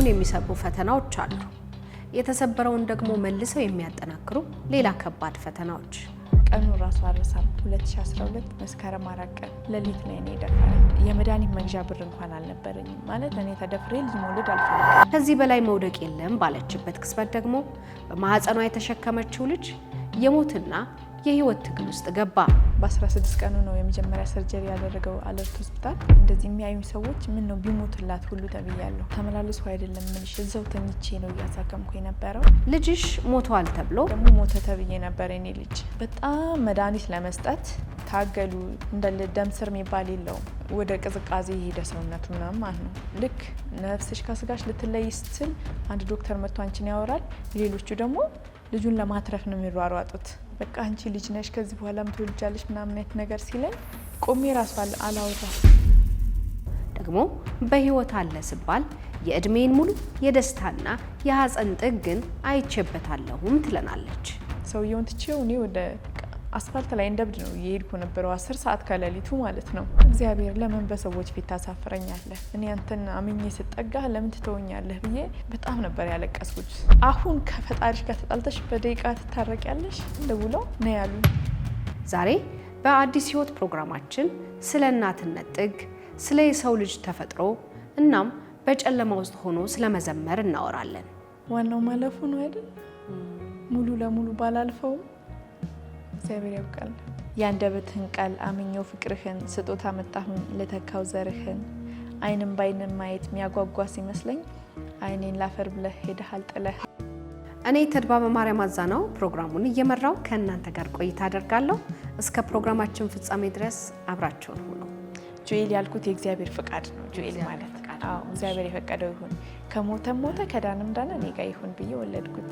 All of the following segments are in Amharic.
ልቡን የሚሰብሩ ፈተናዎች አሉ። የተሰበረውን ደግሞ መልሰው የሚያጠናክሩ ሌላ ከባድ ፈተናዎች። ቀኑ ራሱ አረሳም 2012 መስከረም 4 ቀን ሌሊት ላይ ነው የደፈረኝ። የመድኃኒት መግዣ ብር እንኳን አልነበረኝም። ማለት እኔ ተደፍሬ ልጅ መውለድ አልፈልግም። ከዚህ በላይ መውደቅ የለም ባለችበት ቅጽበት ደግሞ በማህፀኗ የተሸከመችው ልጅ የሞትና የህይወት ትግል ውስጥ ገባ። በ16 ቀኑ ነው የመጀመሪያ ሰርጀሪ ያደረገው አለርት ሆስፒታል። እንደዚህ የሚያዩ ሰዎች ምን ነው ቢሞትላት ሁሉ ተብያለሁ። ተመላለሱ አይደለም ምንሽ እዛው ተኝቼ ነው እያሳከምኩ የነበረው። ልጅሽ ሞቷል ተብሎ ደግሞ ሞተ ተብዬ ነበር። እኔ ልጅ በጣም መድኃኒት ለመስጠት ታገሉ። እንደ ደም ስር የሚባል የለውም። ወደ ቅዝቃዜ የሄደ ሰውነቱ ምናምን ማለት ነው። ልክ ነፍስሽ ከስጋሽ ልትለይ ስትል አንድ ዶክተር መጥቶ አንቺን ያወራል። ሌሎቹ ደግሞ ልጁን ለማትረፍ ነው የሚሯሯጡት። በቃ አንቺ ልጅ ነሽ ከዚህ በኋላም ትወልጃለሽ ምናምን አይነት ነገር ሲለኝ ቆሜ ራሱ አላወራም። ደግሞ በህይወት አለ ሲባል የእድሜን ሙሉ የደስታና የሀዘን ጥግን አይቼበታለሁም ትለናለች። ሰውየውን ትቼው እኔ ወደ አስፋልት ላይ እንደብድ ነው እየሄድኩ ነበረው 10 ሰዓት ከሌሊቱ ማለት ነው። እግዚአብሔር ለምን በሰዎች ፊት ታሳፍረኛለህ? እኔ አንተን አምኜ ስጠጋህ ለምን ትተወኛለህ ብዬ በጣም ነበር ያለቀስኩት። አሁን ከፈጣሪሽ ጋር ተጣልተሽ በደቂቃ ትታረቂያለሽ እንደውለው ነው ያሉ። ዛሬ በአዲስ ህይወት ፕሮግራማችን ስለ እናትነት ጥግ፣ ስለ የሰው ልጅ ተፈጥሮ እናም በጨለማ ውስጥ ሆኖ ስለ መዘመር እናወራለን። ዋናው ማለፉ ነው አይደል? ሙሉ ለሙሉ ባላልፈው እግዚአብሔር ያውቃል። ያንደበትህን ቃል አምኜው ፍቅርህን ስጦታ መጣሁን ለተካው ዘርህን አይንም ባይንም ማየት የሚያጓጓ ሲመስለኝ አይኔን ላፈር ብለህ ሄደሃል ጥለህ። እኔ ተድባበ ማርያም አዛናው ፕሮግራሙን እየመራው ከእናንተ ጋር ቆይታ አደርጋለሁ። እስከ ፕሮግራማችን ፍጻሜ ድረስ አብራችሁን ሁኑ። ጆኤል ያልኩት የእግዚአብሔር ፍቃድ ነው። ጆኤል ማለት አዎ እግዚአብሔር የፈቀደው ይሁን። ከሞተም ሞተ ከዳንም ዳነ እኔ ጋር ይሁን ብዬ ወለድኩት።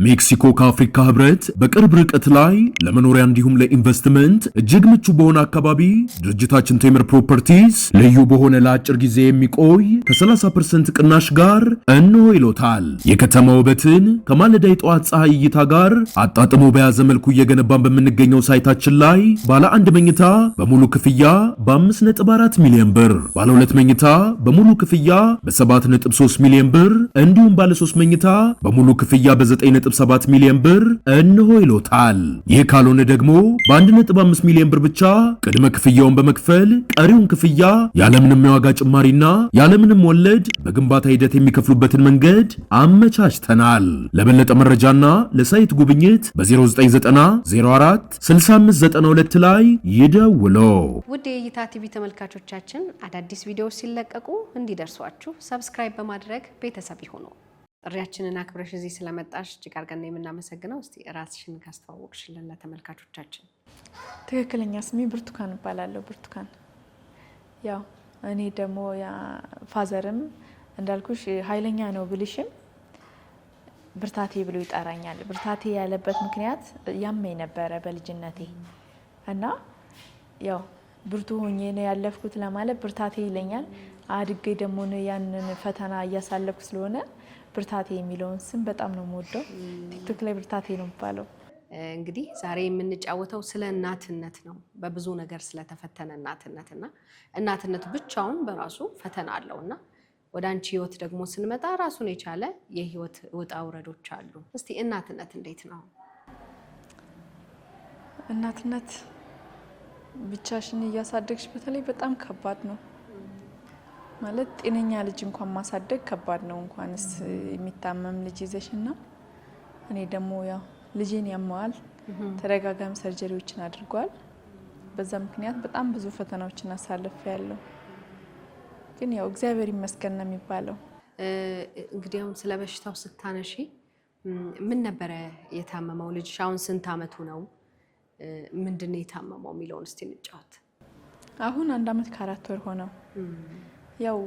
ሜክሲኮ ከአፍሪካ ህብረት በቅርብ ርቀት ላይ ለመኖሪያ እንዲሁም ለኢንቨስትመንት እጅግ ምቹ በሆነ አካባቢ ድርጅታችን ቴምር ፕሮፐርቲስ ልዩ በሆነ ለአጭር ጊዜ የሚቆይ ከ30% ቅናሽ ጋር እንሆ ይሎታል። የከተማ ውበትን ከማለዳ የጠዋት ፀሐይ እይታ ጋር አጣጥሞ በያዘ መልኩ እየገነባን በምንገኘው ሳይታችን ላይ ባለ 1 መኝታ በሙሉ ክፍያ በ5.4 ሚሊዮን ብር፣ ባለ 2 መኝታ በሙሉ ክፍያ በ7.3 ሚሊዮን ብር እንዲሁም ባለ 3 መኝታ በሙሉ ክፍያ በ9 7 ሚሊዮን ብር እንሆ ይሎታል። ይህ ካልሆነ ደግሞ በ1.5 ሚሊዮን ብር ብቻ ቅድመ ክፍያውን በመክፈል ቀሪውን ክፍያ ያለምንም የዋጋ ጭማሪና ያለምንም ወለድ በግንባታ ሂደት የሚከፍሉበትን መንገድ አመቻችተናል። ለበለጠ መረጃና ለሳይት ጉብኝት በ0990 04 6592 ላይ ይደውሉ። ውድ የእይታ ቲቪ ተመልካቾቻችን አዳዲስ ቪዲዮዎች ሲለቀቁ እንዲደርሷችሁ ሰብስክራይብ በማድረግ ቤተሰብ ይሁኑ። ጥሪያችንን አክብረሽ እዚህ ስለመጣሽ እጅግ አድርገን የምናመሰግነው። እስቲ ራስሽን ካስተዋወቅሽልን ለተመልካቾቻችን። ትክክለኛ ስሜ ብርቱካን እባላለሁ። ብርቱካን ያው እኔ ደግሞ ፋዘርም እንዳልኩሽ ኃይለኛ ነው ብልሽም ብርታቴ ብሎ ይጠራኛል። ብርታቴ ያለበት ምክንያት ያመኝ ነበረ በልጅነቴ እና ያው ብርቱ ሆኜ ነው ያለፍኩት ለማለት ብርታቴ ይለኛል። አድጌ ደግሞ ያንን ፈተና እያሳለፍኩ ስለሆነ ብርታቴ የሚለውን ስም በጣም ነው የምወደው። ቲክቶክ ላይ ብርታቴ ነው የሚባለው። እንግዲህ ዛሬ የምንጫወተው ስለ እናትነት ነው። በብዙ ነገር ስለተፈተነ እናትነትና እናትነት ብቻውን በራሱ ፈተና አለውና ወደ አንቺ ህይወት ደግሞ ስንመጣ ራሱን የቻለ የህይወት ውጣ ውረዶች አሉ። እስቲ እናትነት እንዴት ነው? እናትነት ብቻሽን እያሳደግሽ በተለይ በጣም ከባድ ነው። ማለት ጤነኛ ልጅ እንኳን ማሳደግ ከባድ ነው፣ እንኳንስ የሚታመም ልጅ ይዘሽና። እኔ ደግሞ ያው ልጄን ያመዋል፣ ተደጋጋሚ ሰርጀሪዎችን አድርጓል። በዛ ምክንያት በጣም ብዙ ፈተናዎችን አሳልፌያለሁ። ግን ያው እግዚአብሔር ይመስገን ነው የሚባለው። እንግዲህ አሁን ስለ በሽታው ስታነሺ ምን ነበረ የታመመው ልጅሽ? አሁን ስንት አመቱ ነው? ምንድነው የታመመው የሚለውን እስቲ እንጫወት። አሁን 1 አመት ከ4 ወር ሆነው። ያው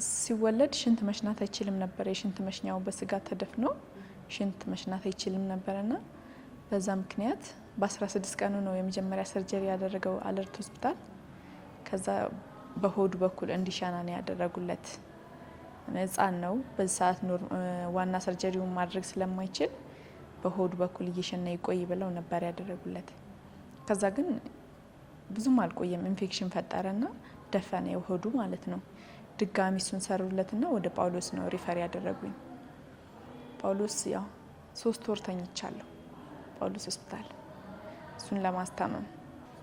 ሲወለድ ሽንት መሽናት አይችልም ነበር። የሽንት መሽኛው በስጋ ተደፍኖ ሽንት መሽናት አይችልም ነበርና በዛ ምክንያት በ16 ቀኑ ነው የመጀመሪያ ሰርጀሪ ያደረገው አለርት ሆስፒታል። ከዛ በሆዱ በኩል እንዲሻና ነው ያደረጉለት። ህፃን ነው በዚህ ሰዓት ዋና ሰርጀሪውን ማድረግ ስለማይችል በሆዱ በኩል እየሸና ይቆይ ብለው ነበር ያደረጉለት። ከዛ ግን ብዙም አልቆየም ኢንፌክሽን ፈጠረና ደፈነ የሆዱ ማለት ነው። ድጋሚ እሱን ሰሩለትና ወደ ጳውሎስ ነው ሪፈር ያደረጉኝ። ጳውሎስ ያው 3 ወር ተኝቻለሁ ጳውሎስ ሆስፒታል እሱን ለማስታመም።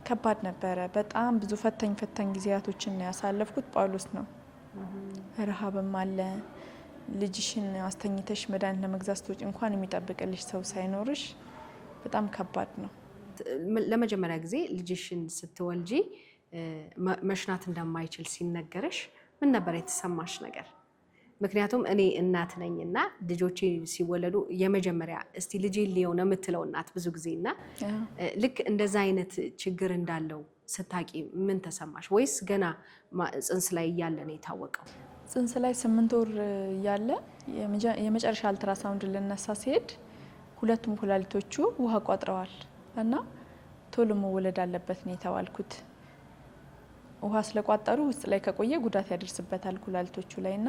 ከባድ ነበረ። በጣም ብዙ ፈታኝ ጊዜያቶችን ያሳለፍኩት ጳውሎስ ነው። ረሃብም አለ። ልጅሽን አስተኝተሽ መድኃኒት ለመግዛት ስትወጪ እንኳን የሚጠብቅልሽ ሰው ሳይኖርሽ በጣም ከባድ ነው። ለመጀመሪያ ጊዜ ልጅሽን ስትወልጂ መሽናት እንደማይችል ሲነገርሽ ምን ነበር የተሰማሽ ነገር? ምክንያቱም እኔ እናት ነኝና ልጆቼ ሲወለዱ የመጀመሪያ እስቲ ልጄ ሊየው ነው የምትለው እናት ብዙ ጊዜና ልክ እንደዛ አይነት ችግር እንዳለው ስታቂ ምን ተሰማሽ? ወይስ ገና ጽንስ ላይ እያለ ነው የታወቀው? ጽንስ ላይ 8 ወር እያለ የመጨረሻ አልትራሳውንድ ልነሳ ሲሄድ ሁለቱም ኩላሊቶቹ ውሃ ቋጥረዋል እና ቶሎ መወለድ አለበት ነው የተባልኩት። ውሃ ስለቋጠሩ ውስጥ ላይ ከቆየ ጉዳት ያደርስበታል ኩላሊቶቹ ላይና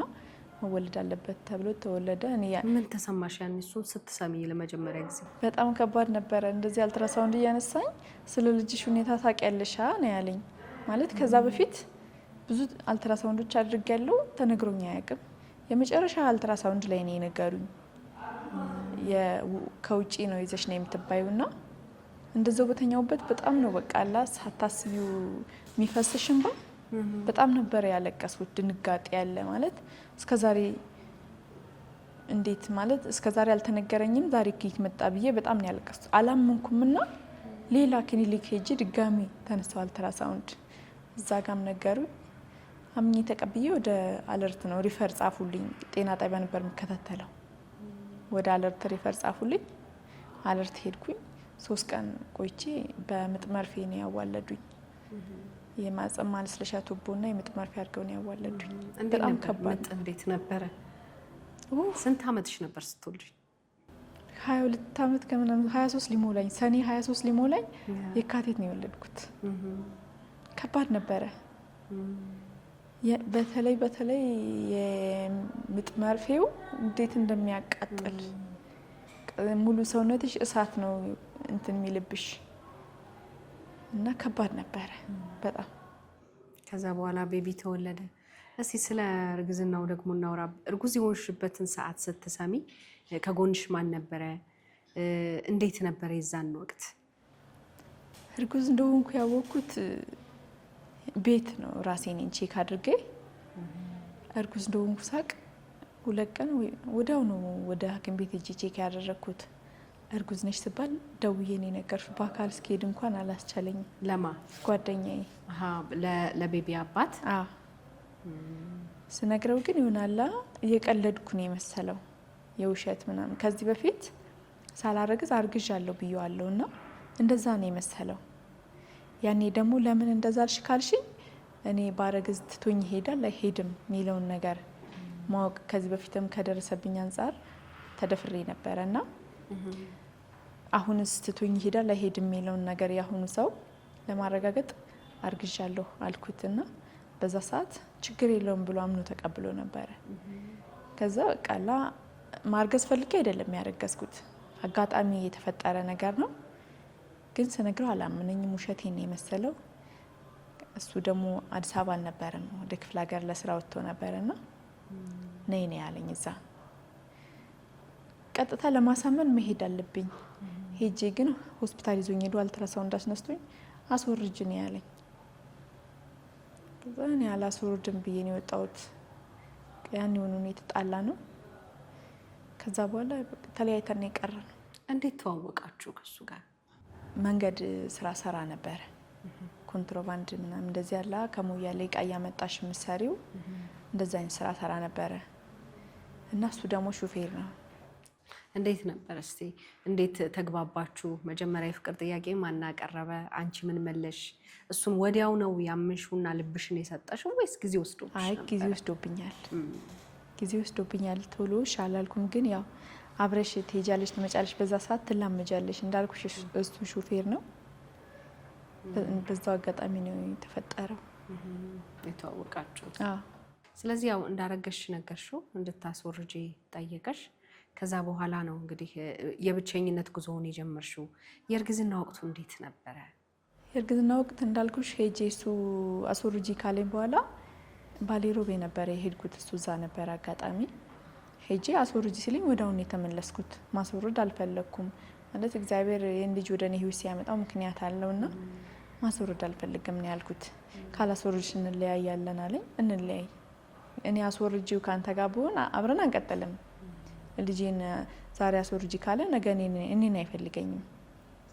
መወለድ አለበት ተብሎ ተወለደ። እኔ ምን ተሰማሽ ያን እሱን ስትሰሚ ለመጀመሪያ ጊዜ? በጣም ከባድ ነበረ። እንደዚህ አልትራሳውንድ እያነሳኝ ስለ ልጅሽ ሁኔታ ታውቂያለሽ ነው ያለኝ። ማለት ከዛ በፊት ብዙ አልትራሳውንዶች አድርጌያለሁ፣ ተነግሮኝ አያውቅም። የመጨረሻ አልትራሳውንድ ላይ ነው የነገሩኝ። ከውጪ ነው ይዘሽ ነው የምትባዩና እንደዛው በተኛውበት በጣም ነው በቃላ ሳታስቢው የሚፈስሽ እንባ በጣም ነበር ያለቀስኩት። ድንጋጤ ያለ ማለት እስከዛሬ እንዴት ማለት እስከዛሬ አልተነገረኝም፣ ዛሬ ከየት መጣ ብዬ በጣም ነው ያለቀስኩት። አላመንኩምና ሌላ ክሊኒክ ሄጄ ድጋሚ ተነስተው አልትራሳውንድ እዛ ጋም ነገሩኝ። አምኜ ተቀብዬ ወደ አለርት ነው ሪፈር ጻፉልኝ። ጤና ጣቢያ ነበር የምከታተለው። ወደ አለርት ሪፈር ጻፉልኝ። አለርት ሄድኩኝ። 3 ቀን ቆይቼ በምጥ መርፌ ነው ያዋለዱኝ። የማህፀን ማለስለሻ ቱቦና የምጥ መርፌ አድርገው ነው ያዋለዱኝ። በጣም ከባድ። እንዴት ነበረ? ስንት አመትሽ ነበር ስትወልጂ? 22 አመት ከምናምን 23 ሊሞላኝ ሰኔ 23 ሊሞላኝ የካቲት ነው የወለድኩት። ከባድ ነበረ። በተለይ የምጥ መርፌው እንዴት እንደሚያቃጥል ሙሉ ሰውነትሽ እሳት ነው እንትን የሚልብሽ እና ከባድ ነበረ በጣም። ከዛ በኋላ ቤቢ ተወለደ። እስቲ ስለ እርግዝናው ደግሞ እናውራ። እርጉዝ የሆንሽበትን ሰዓት ስትሰሚ ከጎንሽ ማን ነበረ? እንዴት ነበረ የዛን ወቅት? እርጉዝ እንደሆንኩ ያወቅኩት ቤት ነው። ራሴን ቼክ አድርጌ እርጉዝ እንደሆንኩ ሳቅ 2 ቀን ወዲያው ነው ወደ ሐኪም ቤት ሄጄ ቼክ ያደረግኩት። እርጉዝ ነሽ ስባል ደውዬ ነው የነገርኩት። በአካል እስኪሄድ እንኳን አላስቻለኝም። ለማ ጓደኛዬ ለቤቢ አባት ስነግረው ግን ይሆናላ እየቀለድኩ ነው የመሰለው የውሸት ምናምን። ከዚህ በፊት ሳላረግዝ አርግዣለሁ ብዬዋለሁ እና እንደዛ ነው የመሰለው። ያኔ ደግሞ ለምን እንደዛ አልሽ ካልሽኝ እኔ ባረግዝ ትቶኝ ይሄዳል አይሄድም የሚለውን ነገር ማወቅ ከዚህ በፊትም ከደረሰብኝ አንጻር ተደፍሬ ነበረና አሁንስ ትቶኝ ይሄዳል አይሄድም የሚለውን ነገር ያሁኑ ሰው ለማረጋገጥ አርግዣለሁ አልኩትና በዛ ሰዓት ችግር የለውም ብሎ አምኖ ተቀብሎ ነበረ። ከዛ በቃላ ማርገዝ ፈልጌ አይደለም ያረገዝኩት፣ አጋጣሚ የተፈጠረ ነገር ነው። ግን ስነግረው አላመነኝም፣ ውሸቴን ነው የመሰለው። እሱ ደግሞ አዲስ አበባ አልነበረም፣ ወደ ክፍለ ሀገር ለስራ ወጥቶ ነበርና ነይ ነው ያለኝ። እዛ ቀጥታ ለማሳመን መሄድ አለብኝ። ሄጄ ግን ሆስፒታል ይዞኝ ሄዶ አልትራሳውንድ አስነስቶኝ አስወርጅ ነው ያለኝ። ከዛ እኔ አላስወርድም ብዬ ነው የወጣሁት። ያን የሆኑ ነው የተጣላ ነው። ከዛ በኋላ ተለያይተን የቀረ ነው። እንዴት ተዋወቃችሁ ከሱ ጋር? መንገድ ስራ ሰራ ነበረ። ኮንትሮባንድ ምናምን እንደዚህ ያለ ከሞያሌ ዕቃ እያመጣሽ ምሰሪው እንደዛ አይነት ስራ ሰራ ነበረ እና እሱ ደግሞ ሹፌር ነው። እንዴት ነበር እስቲ እንዴት ተግባባችሁ? መጀመሪያ የፍቅር ጥያቄ ማን አቀረበ? አንቺ ምን መለሽ? እሱም ወዲያው ነው ያምንሽውና ልብሽን የሰጠሽው ወይስ ጊዜ ወስዶብሽ? አይ ጊዜ ወስዶብኛል። ቶሎ ሻላልኩም። ግን ያው አብረሽ ትሄጃለሽ ትመጫለሽ፣ በዛ ሰዓት ትላመጃለሽ። እንዳልኩሽ እሱ ሹፌር ነው። በዛው አጋጣሚ ነው የተፈጠረው የተዋወቃችሁት። ስለዚህ ያው እንዳረገሽ ነገርሽው፣ እንድታስወርጂ ጠየቀሽ። ከዛ በኋላ ነው እንግዲህ የብቸኝነት ጉዞውን የጀመርሽው። የእርግዝና ወቅቱ እንዴት ነበረ? የእርግዝና ወቅት እንዳልኩሽ ሄጄ እሱ አስወርጂ ካለኝ በኋላ ባሌሮቤ ነበረ የሄድኩት። እሱ እዛ ነበረ አጋጣሚ ሄጄ አስወርጂ ሲለኝ ወዲያውኑ የተመለስኩት። ማስወረድ አልፈለግኩም ማለት እግዚአብሔር ይህን ልጅ ወደ እኔ ህይወት ሲያመጣው ምክንያት አለውና ማስወረድ አልፈልግም ነው ያልኩት። ካላስወርጅሽ እንለያያለን አለኝ። እንለያይ፣ እኔ አስወርጂው ካንተ ጋር ብሆን አብረን አንቀጥልም። ልጄን ዛሬ አስወርጂ ካለ ነገ እኔን አይፈልገኝም።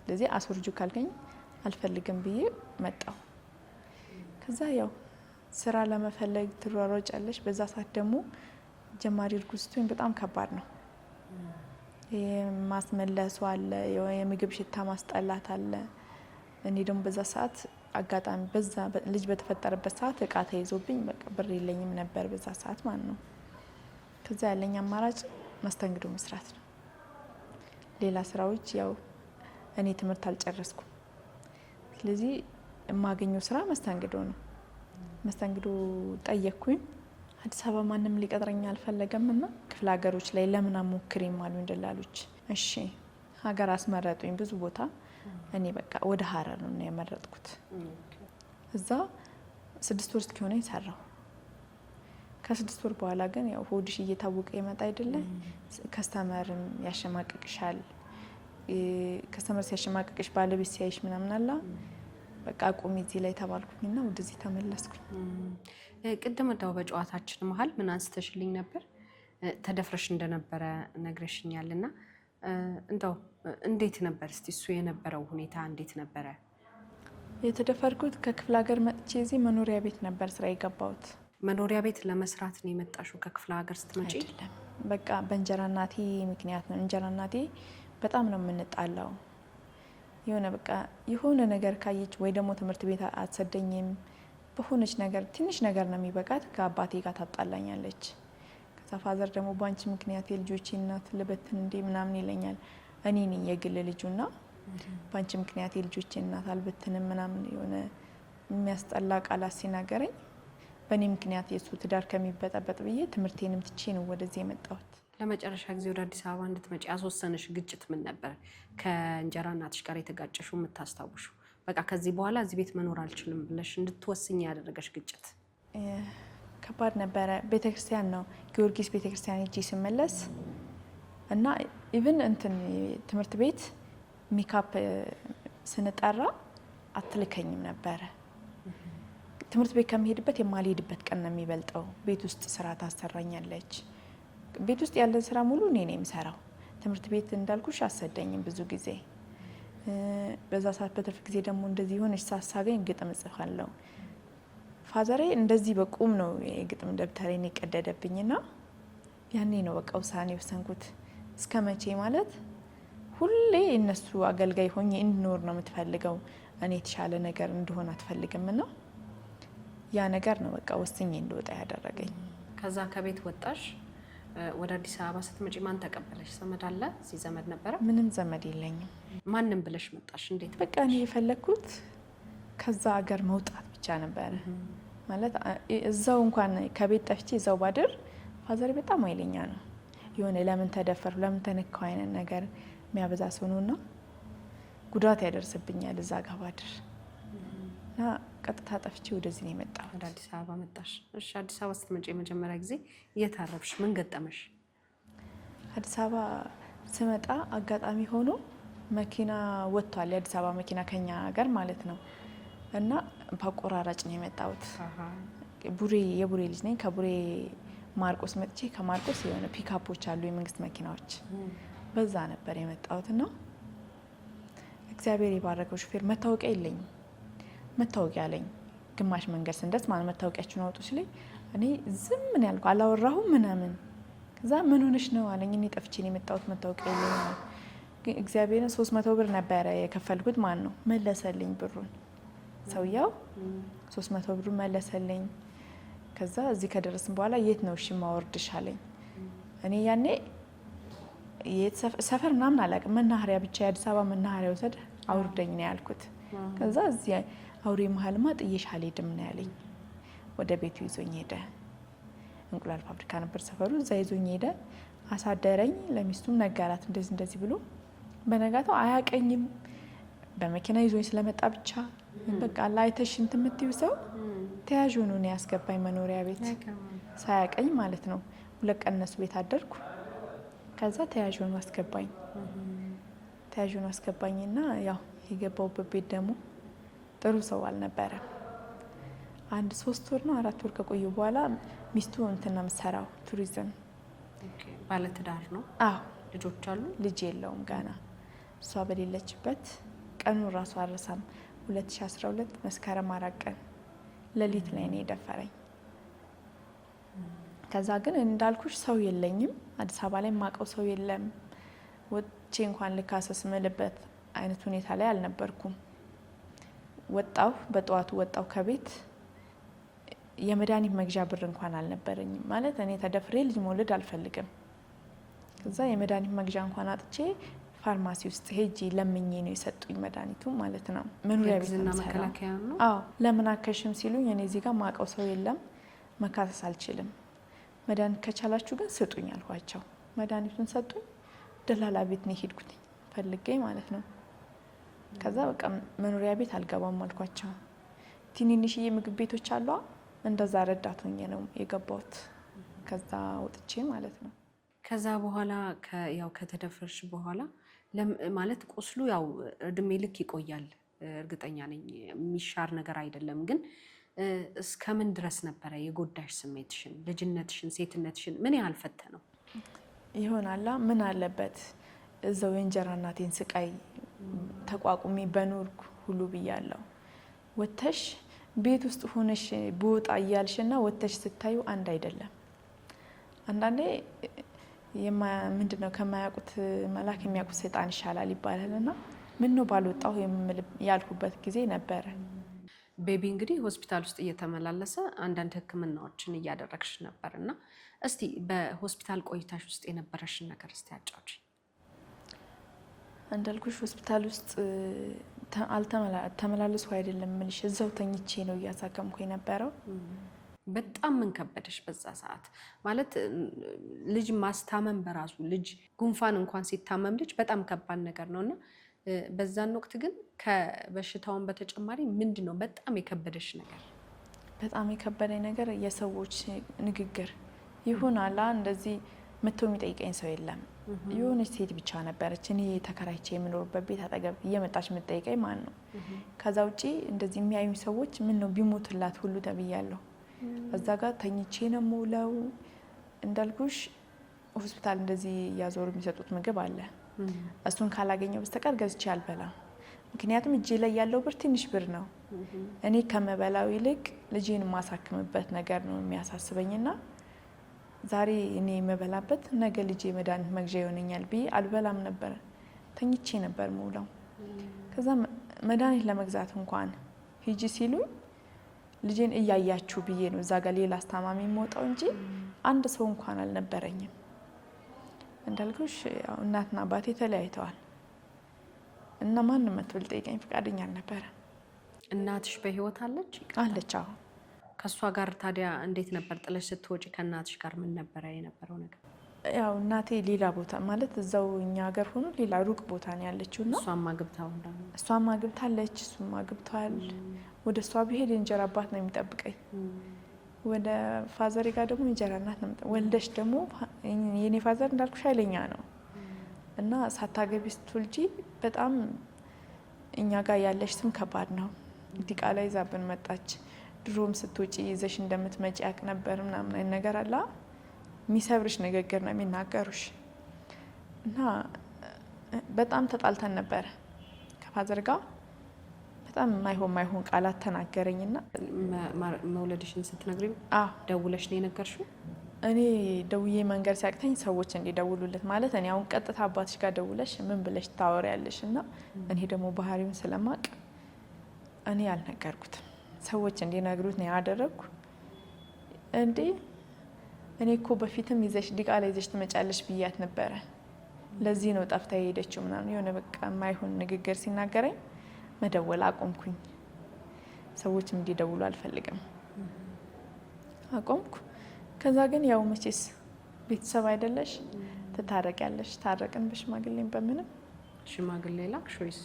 ስለዚህ አስወርጂው ካልከኝ አልፈልግም ብዬ መጣው። ከዛ ያው ስራ ለመፈለግ ትሯሯጫለሽ። በዛ ሰዓት ደግሞ ጀማሪ እርጉዝ ስትሆኝ በጣም ከባድ ነው። ማስመለሱ አለ፣ የምግብ ሽታ ማስጠላት አለ። እኔ ደግሞ በዛ ሰዓት አጋጣሚ በዛ ልጅ በተፈጠረበት ሰዓት እቃ ተይዞብኝ በቃ ብር የለኝም ነበር በዛ ሰዓት ማለት ነው። ከዛ ያለኝ አማራጭ መስተንግዶ መስራት ነው። ሌላ ስራዎች ያው እኔ ትምህርት አልጨረስኩም። ስለዚህ የማገኘው ስራ መስተንግዶ ነው። መስተንግዶ ጠየቅኩኝ። አዲስ አበባ ማንም ሊቀጥረኝ አልፈለገም እና ክፍለ ሀገሮች ላይ ለምን አሞክሪም አሉኝ ደላሎች። እሺ ሀገር አስመረጡኝ ብዙ ቦታ። እኔ በቃ ወደ ሀረር ነው የመረጥኩት። እዛ 6 ወር እስኪሆነኝ ሰራሁ። ከ6 ወር በኋላ ግን ያው ሆድሽ እየታወቀ ይመጣ አይደለ? ከስተመርም ያሸማቅቅሻል። ከስተመር ሲያሸማቅቅሽ ባለቤት ሲያይሽ ምናምን አላ በቃ ቁሚ እዚህ ላይ ተባልኩኝና ወደዚህ ተመለስኩኝ። ቅድም እንዳው በጨዋታችን መሀል ምን አንስተሽልኝ ነበር? ተደፍረሽ እንደነበረ ነግረሽኛልና እንደው እንዴት ነበር እስቲ እሱ የነበረው ሁኔታ እንዴት ነበረ? የተደፈርኩት ከክፍለ ሀገር መጥቼ እዚህ መኖሪያ ቤት ነበር ስራ የገባሁት። መኖሪያ ቤት ለመስራት ነው የመጣሽው ከክፍለ ሀገር ስትመጪ? አይደለም፣ በቃ በእንጀራ እናቴ ምክንያት ነው። እንጀራ እናቴ በጣም ነው የምንጣላው። የሆነ በቃ የሆነ ነገር ካየች ወይ ደግሞ ትምህርት ቤት አትሰደኝም። በሆነች ነገር ትንሽ ነገር ነው የሚበቃት፣ ከአባቴ ጋር ታጣላኛለች። ከዛ ፋዘር ደግሞ ባንቺ ምክንያት የልጆቼ እናት ልበትን እንዴ ምናምን ይለኛል። እኔ ነኝ የግል ልጁና ባንቺ ምክንያት የልጆቼ እናት አልበትንም ምናምን የሆነ የሚያስጠላ ቃላት ሲናገረኝ በእኔ ምክንያት የእሱ ትዳር ከሚበጠበጥ ብዬ ትምህርቴንም ትቼ ነው ወደዚህ የመጣሁት። ለመጨረሻ ጊዜ ወደ አዲስ አበባ እንድትመጪ ያስወሰነሽ ግጭት ምን ነበር? ከእንጀራ እናትሽ ጋር የተጋጨሽው የምታስታውሹ? በቃ ከዚህ በኋላ እዚህ ቤት መኖር አልችልም ብለሽ እንድትወስኝ ያደረገሽ ግጭት? ከባድ ነበረ። ቤተክርስቲያን ነው ጊዮርጊስ ቤተክርስቲያን ሄጄ ስመለስ እና ኢቭን እንትን ትምህርት ቤት ሜካፕ ስንጠራ አትልከኝም ነበረ። ትምህርት ቤት ከመሄድበት የማልሄድበት ቀን ነው የሚበልጠው። ቤት ውስጥ ስራ ታሰራኛለች። ቤት ውስጥ ያለን ስራ ሙሉ እኔ ነኝ የምሰራው። ትምህርት ቤት እንዳልኩሽ አሰደኝም ብዙ ጊዜ። በዛ ሰዓት በትርፍ ጊዜ ደግሞ እንደዚህ የሆነች ሳገኝ ግጥም እጽፋለሁ። ፋዘሬ እንደዚህ በቁም ነው የግጥም ደብተሬን የቀደደብኝና ያኔ ነው በቃ ውሳኔ ወሰንኩት። እስከ መቼ ማለት ሁሌ እነሱ አገልጋይ ሆኜ እንድኖር ነው የምትፈልገው፣ እኔ የተሻለ ነገር እንደሆነ አትፈልግምና ያ ነገር ነው በቃ ወስኜ እንደወጣ ያደረገኝ። ከዛ ከቤት ወጣሽ፣ ወደ አዲስ አበባ ስትመጪ ማን ተቀበለሽ? ዘመድ አለ? እዚህ ዘመድ ነበረ? ምንም ዘመድ የለኝም። ማንም ብለሽ መጣሽ? እንዴት? በቃ እኔ የፈለግኩት ከዛ ሀገር መውጣት ብቻ ነበረ። ማለት እዛው እንኳን ከቤት ጠፍቼ እዛው ባድር ፋዘር በጣም ኃይለኛ ነው። የሆነ ለምን ተደፈር ለምን ተነካው አይነት ነገር የሚያበዛ ሰው ነውና ጉዳት ያደርስብኛል እዛ ጋር ባድር እና ቀጥታ ጠፍቼ ወደዚህ ነው የመጣሁት። ወደ አዲስ አበባ መጣሽ። እሺ፣ አዲስ አበባ ስትመጪ የመጀመሪያ ጊዜ እየታረብሽ ምን ገጠመሽ? አዲስ አበባ ስመጣ አጋጣሚ ሆኖ መኪና ወጥቷል። የአዲስ አበባ መኪና ከኛ ሀገር ማለት ነው። እና በአቆራራጭ ነው የመጣሁት። ቡሬ የቡሬ ልጅ ነኝ። ከቡሬ ማርቆስ መጥቼ ከማርቆስ የሆነ ፒካፖች አሉ የመንግስት መኪናዎች፣ በዛ ነበር የመጣሁት። እና እግዚአብሔር የባረከው ሹፌር መታወቂያ የለኝም። መታወቂያ አለኝ። ግማሽ መንገድ ስንደርስ ማለት መታወቂያችሁን አውጡ ሲለኝ እኔ ዝም ምን ያልኩ አላወራሁም ምናምን። ከዛ ምን ሆነሽ ነው አለኝ። እኔ ጠፍቼ ነው የመጣሁት መታወቂያ የለኝም። ግን እግዚአብሔርን 300 ብር ነበረ የከፈልኩት ማለት ነው። መለሰልኝ ብሩን ሰውየው 300 ብሩን መለሰልኝ። ከዛ እዚህ ከደረስን በኋላ የት ነው እሺ ማወርድሽ አለኝ። እኔ ያኔ ሰፈር ምናምን አላውቅም። መናኸሪያ ብቻ የአዲስ አበባ መናኸሪያ ወሰድ አውርደኝ ነው ያልኩት። ከዛ እዚህ አውሬ መሀልማ ጥዬሽ አልሄድም ነው ያለኝ። ወደ ቤቱ ይዞኝ ሄደ። እንቁላል ፋብሪካ ነበር ሰፈሩ። እዛ ይዞኝ ሄደ፣ አሳደረኝ። ለሚስቱም ነገራት እንደዚህ እንደዚህ ብሎ። በነጋታው አያቀኝም። በመኪና ይዞኝ ስለመጣ ብቻ በቃ ላይተሽ እንትን የምትይው ሰው ተያዥ ሆኖ ነው ያስገባኝ መኖሪያ ቤት ሳያቀኝ ማለት ነው። 2 ቀን እነሱ ቤት አደርኩ። ከዛ ተያዥ ሆኖ አስገባኝ። ተያዥ ሆኖ አስገባኝና ያው የገባሁበት ቤት ደግሞ ጥሩ ሰው አልነበረም። 3 ወር ነው 4 ወር ከቆዩ በኋላ ሚስቱ እንትን ነው የምትሰራው ቱሪዝም። ባለትዳር ነው? አዎ። ልጆች አሉ? ልጅ የለውም ገና። እሷ በሌለችበት ቀኑ ራሱ አረሳም 2012 መስከረም 4 ቀን ሌሊት ላይ ነው የደፈረኝ። ከዛ ግን እንዳልኩሽ ሰው የለኝም አዲስ አበባ ላይ የማውቀው ሰው የለም። ወጥቼ እንኳን ልካሰስ ምልበት አይነት ሁኔታ ላይ አልነበርኩም። ወጣሁ፣ በጠዋቱ ወጣሁ ከቤት። የመድኃኒት መግዣ ብር እንኳን አልነበረኝም። ማለት እኔ ተደፍሬ ልጅ መውለድ አልፈልግም። ከዛ የመድኃኒት መግዣ እንኳን አጥቼ ፋርማሲ ውስጥ ሄጂ ለምኜ ነው የሰጡኝ መድኃኒቱ ማለት ነው። መኖሪያ ቤት መከላከያ ነው? አዎ። ለምን አከሽም ሲሉኝ እኔ እዚህ ጋር ማውቀው ሰው የለም፣ መካሰስ አልችልም። መድኃኒት ከቻላችሁ ግን ስጡኝ አልኳቸው። መድኃኒቱን ሰጡኝ። ደላላ ቤት ነው ሄድኩት ፈልጌ ማለት ነው። ከዛ በቃ መኖሪያ ቤት አልገባም አልኳቸው። ትንንሽዬ ምግብ ቤቶች አሏ፣ እንደዛ ረዳት ሆኜ ነው የገባሁት። ከዛ ወጥቼ ማለት ነው። ከዛ በኋላ ያው ከተደፈርሽ በኋላ ማለት ቁስሉ ያው እድሜ ልክ ይቆያል፣ እርግጠኛ ነኝ። የሚሻር ነገር አይደለም። ግን እስከምን ድረስ ነበረ የጎዳሽ ስሜትሽን፣ ልጅነትሽን፣ ሴትነትሽን ምን ያህል ፈተነው? ይሆናላ ምን አለበት እዛው የእንጀራ እናቴን ስቃይ ተቋቁሜ በኖርኩ ሁሉ ብያለሁ። ወተሽ ቤት ውስጥ ሆነሽ ቦጣ እያልሽና ወተሽ ስታዩ አንድ አይደለም። አንዳንዴ ምንድነው ከማያውቁት መልአክ የሚያውቁት ሰይጣን ይሻላል ይባላልና ምን ነው ባልወጣሁ ያልኩበት ጊዜ ነበረ። ቤቢ እንግዲህ ሆስፒታል ውስጥ እየተመላለሰ አንዳንድ ሕክምናዎችን እያደረግሽ ነበርና እስቲ በሆስፒታል ቆይታሽ ውስጥ የነበረሽን ነገር እስቲ አጫውቺ። እንዳልኩሽ ሆስፒታል ውስጥ ተመላለስኩ አይደለም ምልሽ፣ እዛው ተኝቼ ነው እያሳከምኩ የነበረው። በጣም ምን ከበደሽ በዛ ሰዓት? ማለት ልጅ ማስታመም በራሱ ልጅ ጉንፋን እንኳን ሲታመም ልጅ በጣም ከባድ ነገር ነውና በዛን ወቅት ግን ከበሽታውን በተጨማሪ ምንድነው በጣም የከበደሽ ነገር? በጣም የከበደኝ ነገር የሰዎች ንግግር ይሁናላ። እንደዚህ መጥቶ የሚጠይቀኝ ሰው የለም። የሆነች ሴት ብቻ ነበረች እኔ ተከራይቼ የምኖርበት ቤት አጠገብ እየመጣች የምትጠይቀኝ ማን ነው። ከዛ ውጪ እንደዚህ የሚያዩኝ ሰዎች ምን ነው ቢሞትላት ሁሉ ተብያለሁ። እዛ ጋር ተኝቼ ነው የምውለው። እንዳልኩሽ ሆስፒታል እንደዚህ እያዞሩ የሚሰጡት ምግብ አለ። እሱን ካላገኘው በስተቀር ገዝቼ አልበላም። ምክንያቱም እጄ ላይ ያለው ብር ትንሽ ብር ነው። እኔ ከመበላው ይልቅ ልጄን የማሳክምበት ነገር ነው የሚያሳስበኝና ዛሬ እኔ የምበላበት ነገ ልጄ መድኃኒት መግዣ ይሆነኛል ብዬ አልበላም ነበር። ተኝቼ ነበር የምውለው። ከዛ መድኃኒት ለመግዛት እንኳን ሂጂ ሲሉኝ ልጄን እያያችሁ ብዬ ነው እዛ ጋር ሌላ አስታማሚ የምወጣው እንጂ አንድ ሰው እንኳን አልነበረኝም። እንዳልኩሽ እናትና አባቴ ተለያይተዋል እና ማንም መጥቶ ሊጠይቀኝ ፈቃደኛ አልነበረም። እናትሽ በህይወት አለች? አለች። አዎ። ከእሷ ጋር ታዲያ እንዴት ነበር? ጥለሽ ስትወጪ ከእናትሽ ጋር ምን ነበረ የነበረው ነገር? ያው እናቴ ሌላ ቦታ ማለት እዛው እኛ ሀገር ሆኖ ሌላ ሩቅ ቦታ ነው ያለችው እና እሷም አግብታለች፣ እሱም አግብቷል። ወደ እሷ ብሄድ የእንጀራ አባት ነው የሚጠብቀኝ። ወደ ፋዘሬ ጋር ደግሞ የእንጀራ እናት ነው። ወልደሽ ደግሞ የኔ ፋዘር እንዳልኩሽ ኃይለኛ ነው እና ሳታገቢ ስትወልጂ በጣም እኛ ጋር ያለሽ ስም ከባድ ነው። ዲቃላ ይዛብን መጣች። ድሮም ስትወጪ ይዘሽ እንደምትመጪ ያቅ ነበር ምናምን አይነት ነገር አለ። የሚሰብርሽ ንግግር ነው የሚናገሩሽ እና በጣም ተጣልተን ነበረ ከፋዘር ጋር። በጣም ማይሆን ቃላት ተናገረኝና መውለድሽን ስትነግሪኝ ደውለሽ ነው የነገርሽው? እኔ ደውዬ መንገር ሲያቅተኝ ሰዎች እንዲደውሉለት ማለት እኔ አሁን ቀጥታ አባትሽ ጋር ደውለሽ ምን ብለሽ ታወሪያለሽ? እና እኔ ደግሞ ባህሪውን ስለማቅ እኔ አልነገርኩትም። ሰዎች እንዲነግሩት ነው ያደረግኩ። እንዴ እኔ እኮ በፊትም ይዘሽ ዲቃላ ይዘሽ ትመጫለሽ ብያት ነበረ። ለዚህ ነው ጠፍታ የሄደችው ምናምን የሆነ በቃ የማይሆን ንግግር ሲናገረኝ መደወል አቆምኩኝ። ሰዎችም እንዲደውሉ አልፈልግም አቆምኩ። ከዛ ግን ያው መቼስ ቤተሰብ አይደለሽ ትታረቂያለሽ። ታረቅን በሽማግሌም በምንም። ሽማግሌ ላክሽ ወይስ?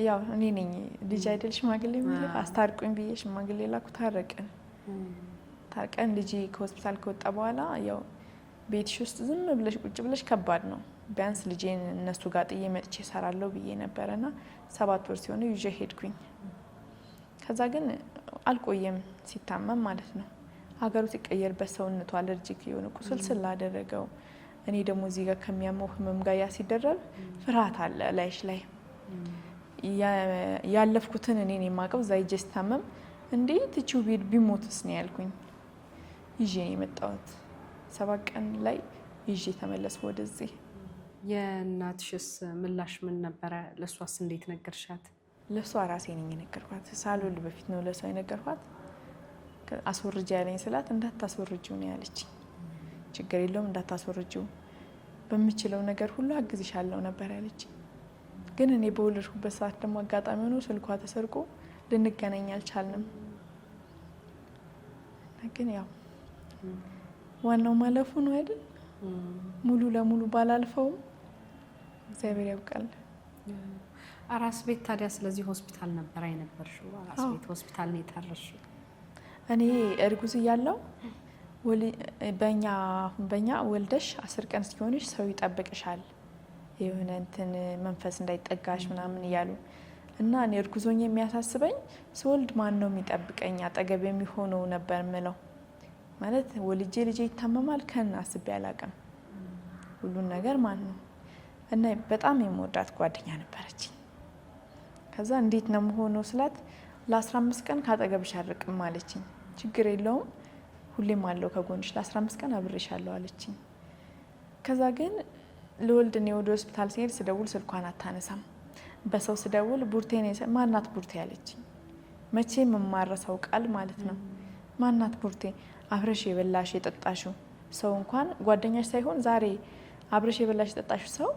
ያው እኔ ነኝ ልጅ አይደል ሽማግሌ የሚል አስታርቁኝ ብዬ ሽማግሌ ላኩ። ታርቀን ልጅ ከሆስፒታል ከወጣ በኋላ ያው ቤትሽ ውስጥ ዝም ብለሽ ቁጭ ብለሽ ከባድ ነው። ቢያንስ ልጄን እነሱ ጋር ጥዬ መጥቼ እሰራለሁ ብዬ ነበረና 7 ወር ሲሆነ ይዤ ሄድኩኝ። ከዛ ግን አልቆየም ሲታመም ማለት ነው። ሀገሩ ሲቀየርበት ሰውነቱ አለርጂክ የሆነ ቁስል ስላደረገው እኔ ደግሞ እዚህ ጋር ከሚያመው ህመም ጋር ያ ሲደረብ ፍርሃት አለ ላይሽ ላይ ያለፍኩትን እኔን የማውቀው እዛ ይዤ ስታመም እንዴ ትቺው ቢሞትስ ነው ያልኩኝ። ይዤ ነው የመጣሁት። 7 ቀን ላይ ይዤ ተመለስኩ ወደዚህ። የእናትሽስ ምላሽ ምን ነበረ? ለሷስ እንዴት ነገርሻት? ለሷ ራሴ ነኝ የነገርኳት። ሳልወልድ በፊት ነው ለሷ የነገርኳት። አስወርጃ ያለኝ ስላት እንዳታስወርጂው ነው ያለችኝ። ችግር የለውም እንዳታስወርጂው፣ በምችለው ነገር ሁሉ አግዝሻለሁ ነበር ያለችኝ። ግን እኔ በወለድኩበት ሰዓት ደግሞ አጋጣሚ ሆኖ ስልኳ ተሰርቆ ልንገናኝ አልቻልንም። ግን ያው ዋናው ማለፉ ነው አይደል? ሙሉ ለሙሉ ባላልፈውም እግዚአብሔር ያውቃል። አራስ ቤት ታዲያ ስለዚህ ሆስፒታል ነበር አይነበርሽው? አራስ ቤት ሆስፒታል ነው የታረሽው? እኔ እርጉዝ እያለሁ በእኛ ወልደሽ 10 ቀን ሲሆንሽ ሰው ይጠብቅሻል የሆነ እንትን መንፈስ እንዳይጠጋሽ ምናምን እያሉ እና እኔ እርጉዞኝ የሚያሳስበኝ ስወልድ ማን ነው የሚጠብቀኝ አጠገብ የሚሆነው ነበር ምለው። ማለት ወልጄ ልጄ ይታመማል ከን አስቤ አላቅም። ሁሉን ነገር ማን ነው እና በጣም የምወዳት ጓደኛ ነበረች። ከዛ እንዴት ነው የምሆነው ስላት ለ15 ቀን ካጠገብሽ አርቅም አለችኝ። ችግር የለውም ሁሌም አለው ከጎንሽ ለ15 ቀን አብሬሻለሁ አለችኝ። ከዛ ግን ለወልድ እኔ ወደ ሆስፒታል ሲሄድ ስደውል ስልኳን አታነሳም። በሰው ስደውል ቡርቴ ነው ማናት ቡርቴ አለችኝ። መቼም የማረሳው ቃል ማለት ነው። ማናት ቡርቴ? አብረሽ የበላሽ የጠጣሽው ሰው እንኳን ጓደኛሽ ሳይሆን ዛሬ አብረሽ የበላሽ የጠጣሽው ሰው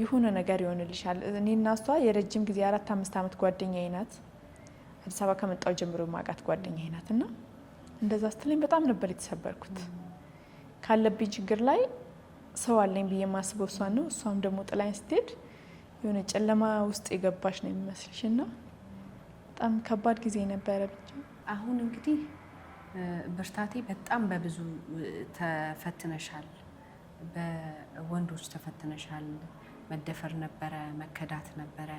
የሆነ ነገር ይሆንልሻል። እኔና እሷ የረጅም ጊዜ 4-5 ዓመት ጓደኛዬ ናት። አዲስ አበባ ከመጣው ጀምሮ ማቃት ጓደኛዬ ናት። እና እንደዛ ስትለኝ በጣም ነበር የተሰበርኩት። ካለብኝ ችግር ላይ ሰው አለኝ ብዬ ማስበው እሷን ነው። እሷም ደግሞ ጥላኝ ስትሄድ የሆነ ጨለማ ውስጥ የገባሽ ነው የሚመስልሽ እና በጣም ከባድ ጊዜ ነበረ። ብቻ አሁን እንግዲህ ብርታቴ በጣም በብዙ ተፈትነሻል፣ በወንዶች ተፈትነሻል። መደፈር ነበረ፣ መከዳት ነበረ።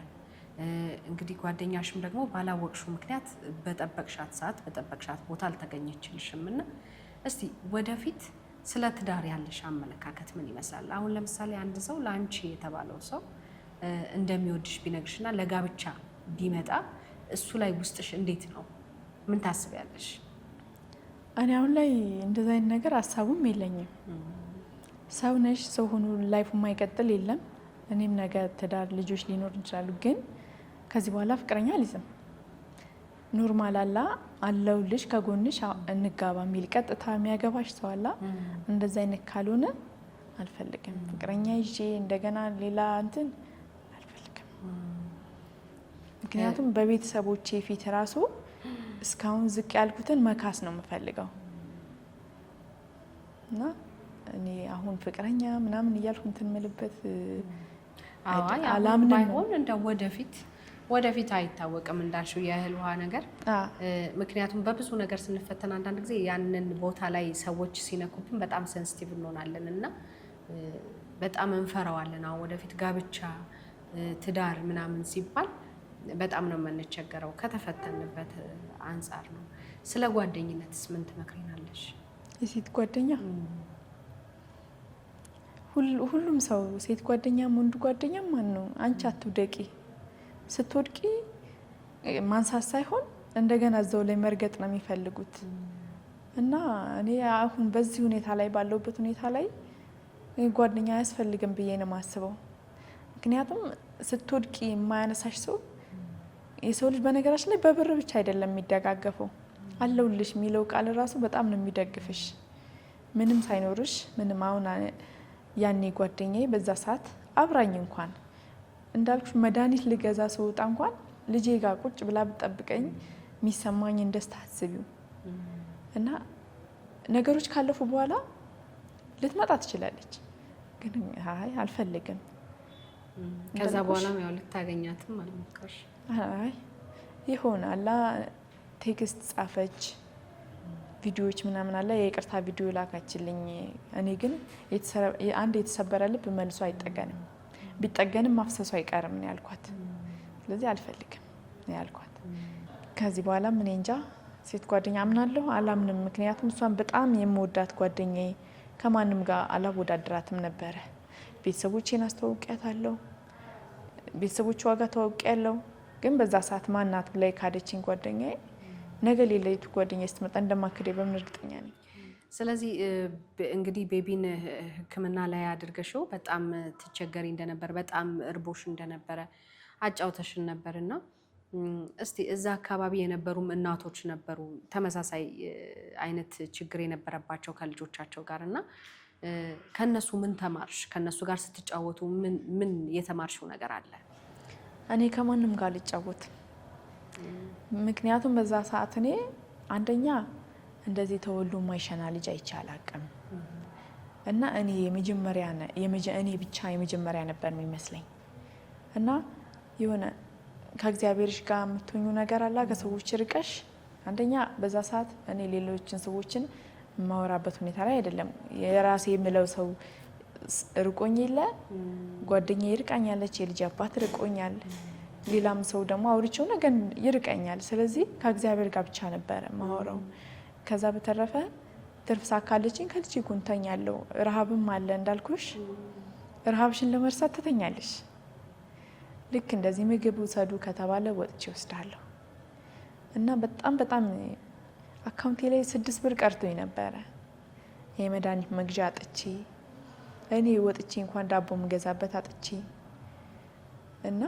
እንግዲህ ጓደኛሽም ደግሞ ባላወቅሽው ምክንያት በጠበቅሻት ሰዓት በጠበቅሻት ቦታ አልተገኘችልሽም እና እስቲ ወደፊት ስለ ትዳር ያለሽ አመለካከት ምን ይመስላል? አሁን ለምሳሌ አንድ ሰው ለአንቺ የተባለው ሰው እንደሚወድሽ ቢነግርሽና ለጋብቻ ቢመጣ እሱ ላይ ውስጥሽ እንዴት ነው? ምን ታስቢያለሽ? እኔ አሁን ላይ እንደዛ አይነት ነገር ሀሳቡም የለኝም። ሰው ነሽ፣ ሰው ሆኖ ላይፉ የማይቀጥል የለም። እኔም ነገ ትዳር ልጆች ሊኖር ይችላሉ። ግን ከዚህ በኋላ ፍቅረኛ አልይዝም። ኖርማል አለውልሽ ከጎንሽ እንጋባ የሚል ቀጥታ የሚያገባሽ ሰው አላ። እንደዛ አይነት ካልሆነ አልፈልግም። ፍቅረኛ ይዤ እንደገና ሌላ እንትን አልፈልግም። ምክንያቱም በቤተሰቦቼ ፊት ራሱ እስካሁን ዝቅ ያልኩትን መካስ ነው የምፈልገው እና እኔ አሁን ፍቅረኛ ምናምን እያልኩ እንትን የምልበት አላምንም። ባይሆን እንደ ወደፊት አይታወቅም እንዳልሽው የእህል ውሃ ነገር። ምክንያቱም በብዙ ነገር ስንፈተን አንዳንድ ጊዜ ያንን ቦታ ላይ ሰዎች ሲነኩብን በጣም ሴንሲቲቭ እንሆናለን እና በጣም እንፈራዋለን። አሁን ወደፊት ጋብቻ ትዳር ምናምን ሲባል በጣም ነው የምንቸገረው ከተፈተንበት አንጻር ነው። ስለ ጓደኝነትስ ምን ትመክሪናለሽ? የሴት ጓደኛ ሁሉም ሰው ሴት ጓደኛም ወንድ ጓደኛም ማን ነው? አንቺ አትውደቂ። ስትወድቂ ማንሳት ሳይሆን እንደገና እዛው ላይ መርገጥ ነው የሚፈልጉት እና እኔ አሁን በዚህ ሁኔታ ላይ ባለውበት ሁኔታ ላይ ጓደኛ አያስፈልግም ብዬ ነው የማስበው። ምክንያቱም ስትወድቂ የማያነሳሽ ሰው የሰው ልጅ በነገራችን ላይ በብር ብቻ አይደለም የሚደጋገፈው። አለውልሽ የሚለው ቃል ራሱ በጣም ነው የሚደግፍሽ ምንም ሳይኖርሽ ምንም። አሁን ያኔ ጓደኛዬ በዛ ሰዓት አብራኝ እንኳን እንዳልኩሽ መድኃኒት ልገዛ ስወጣ እንኳን ልጄ ጋር ቁጭ ብላ ብጠብቀኝ የሚሰማኝን ደስታ አስቢው። እና ነገሮች ካለፉ በኋላ ልትመጣ ትችላለች፣ ግን አይ አልፈልግም ከዛ በኋላም ያው ልታገኛትም አልሞከርሽ? አይ ይሆናል ቴክስት ጻፈች፣ ቪዲዮዎች ምናምን አለ የይቅርታ ቪዲዮ ላካችልኝ። እኔ ግን አንድ የተሰበረ ልብ መልሶ አይጠገንም፣ ቢጠገንም ማፍሰሱ አይቀርም ነው ያልኳት። ስለዚህ አልፈልግም ነው ያልኳት። ከዚህ በኋላ ምን እንጃ ሴት ጓደኛ አምናለሁ አላምንም። ምክንያቱም እሷን በጣም የምወዳት ጓደኛዬ ከማንም ጋር አላወዳድራትም ነበረ። ቤተሰቦቼን አስተዋውቂያታለሁ፣ ቤተሰቦቿ ጋር ተዋውቂያለሁ። ግን በዛ ሰዓት ማናት ብላ ካደችኝ ጓደኛዬ ነገ ሌላይቱ ጓደኛዬ ስትመጣ እንደማክዴ በምን እርግጠኛ ነኝ? ስለዚህ እንግዲህ ቤቢን ሕክምና ላይ አድርገሽው በጣም ትቸገሪ እንደነበር በጣም እርቦሽ እንደነበረ አጫውተሽን ነበርና እስቲ እዛ አካባቢ የነበሩም እናቶች ነበሩ ተመሳሳይ አይነት ችግር የነበረባቸው ከልጆቻቸው ጋር እና ከነሱ ምን ተማርሽ? ከነሱ ጋር ስትጫወቱ ምን የተማርሽው ነገር አለ? እኔ ከማንም ጋር ልጫወት። ምክንያቱም በዛ ሰዓት እኔ አንደኛ እንደዚህ ተወልዶ ማይሸና ልጅ አይቻል አቅም እና እኔ ብቻ የመጀመሪያ ነበር የሚመስለኝ እና የሆነ ከእግዚአብሔርሽ ጋር የምትሆኙ ነገር አላ ከሰዎች ርቀሽ። አንደኛ በዛ ሰዓት እኔ ሌሎችን ሰዎችን የማወራበት ሁኔታ ላይ አይደለም። የራሴ የምለው ሰው ርቆኝ የለ ጓደኛ ይርቃኛለች፣ የልጅ አባት ርቆኛል፣ ሌላም ሰው ደግሞ አውርቼው ነገር ይርቀኛል። ስለዚህ ከእግዚአብሔር ጋር ብቻ ነበረ ማወራው። ከዛ በተረፈ ትርፍ ሳካለችኝ ከልጅ ጉንተኛለሁ። ረሃብም አለ እንዳልኩሽ፣ ረሃብሽን ለመርሳት ትተኛለሽ። ልክ እንደዚህ ምግብ ውሰዱ ከተባለ ወጥቼ ወስዳለሁ እና በጣም አካውንቴ ላይ 6 ብር ቀርቶኝ ነበረ። የመድኃኒት መግዣ አጥቼ እኔ ወጥቼ እንኳን ዳቦ ምገዛበት አጥቼ እና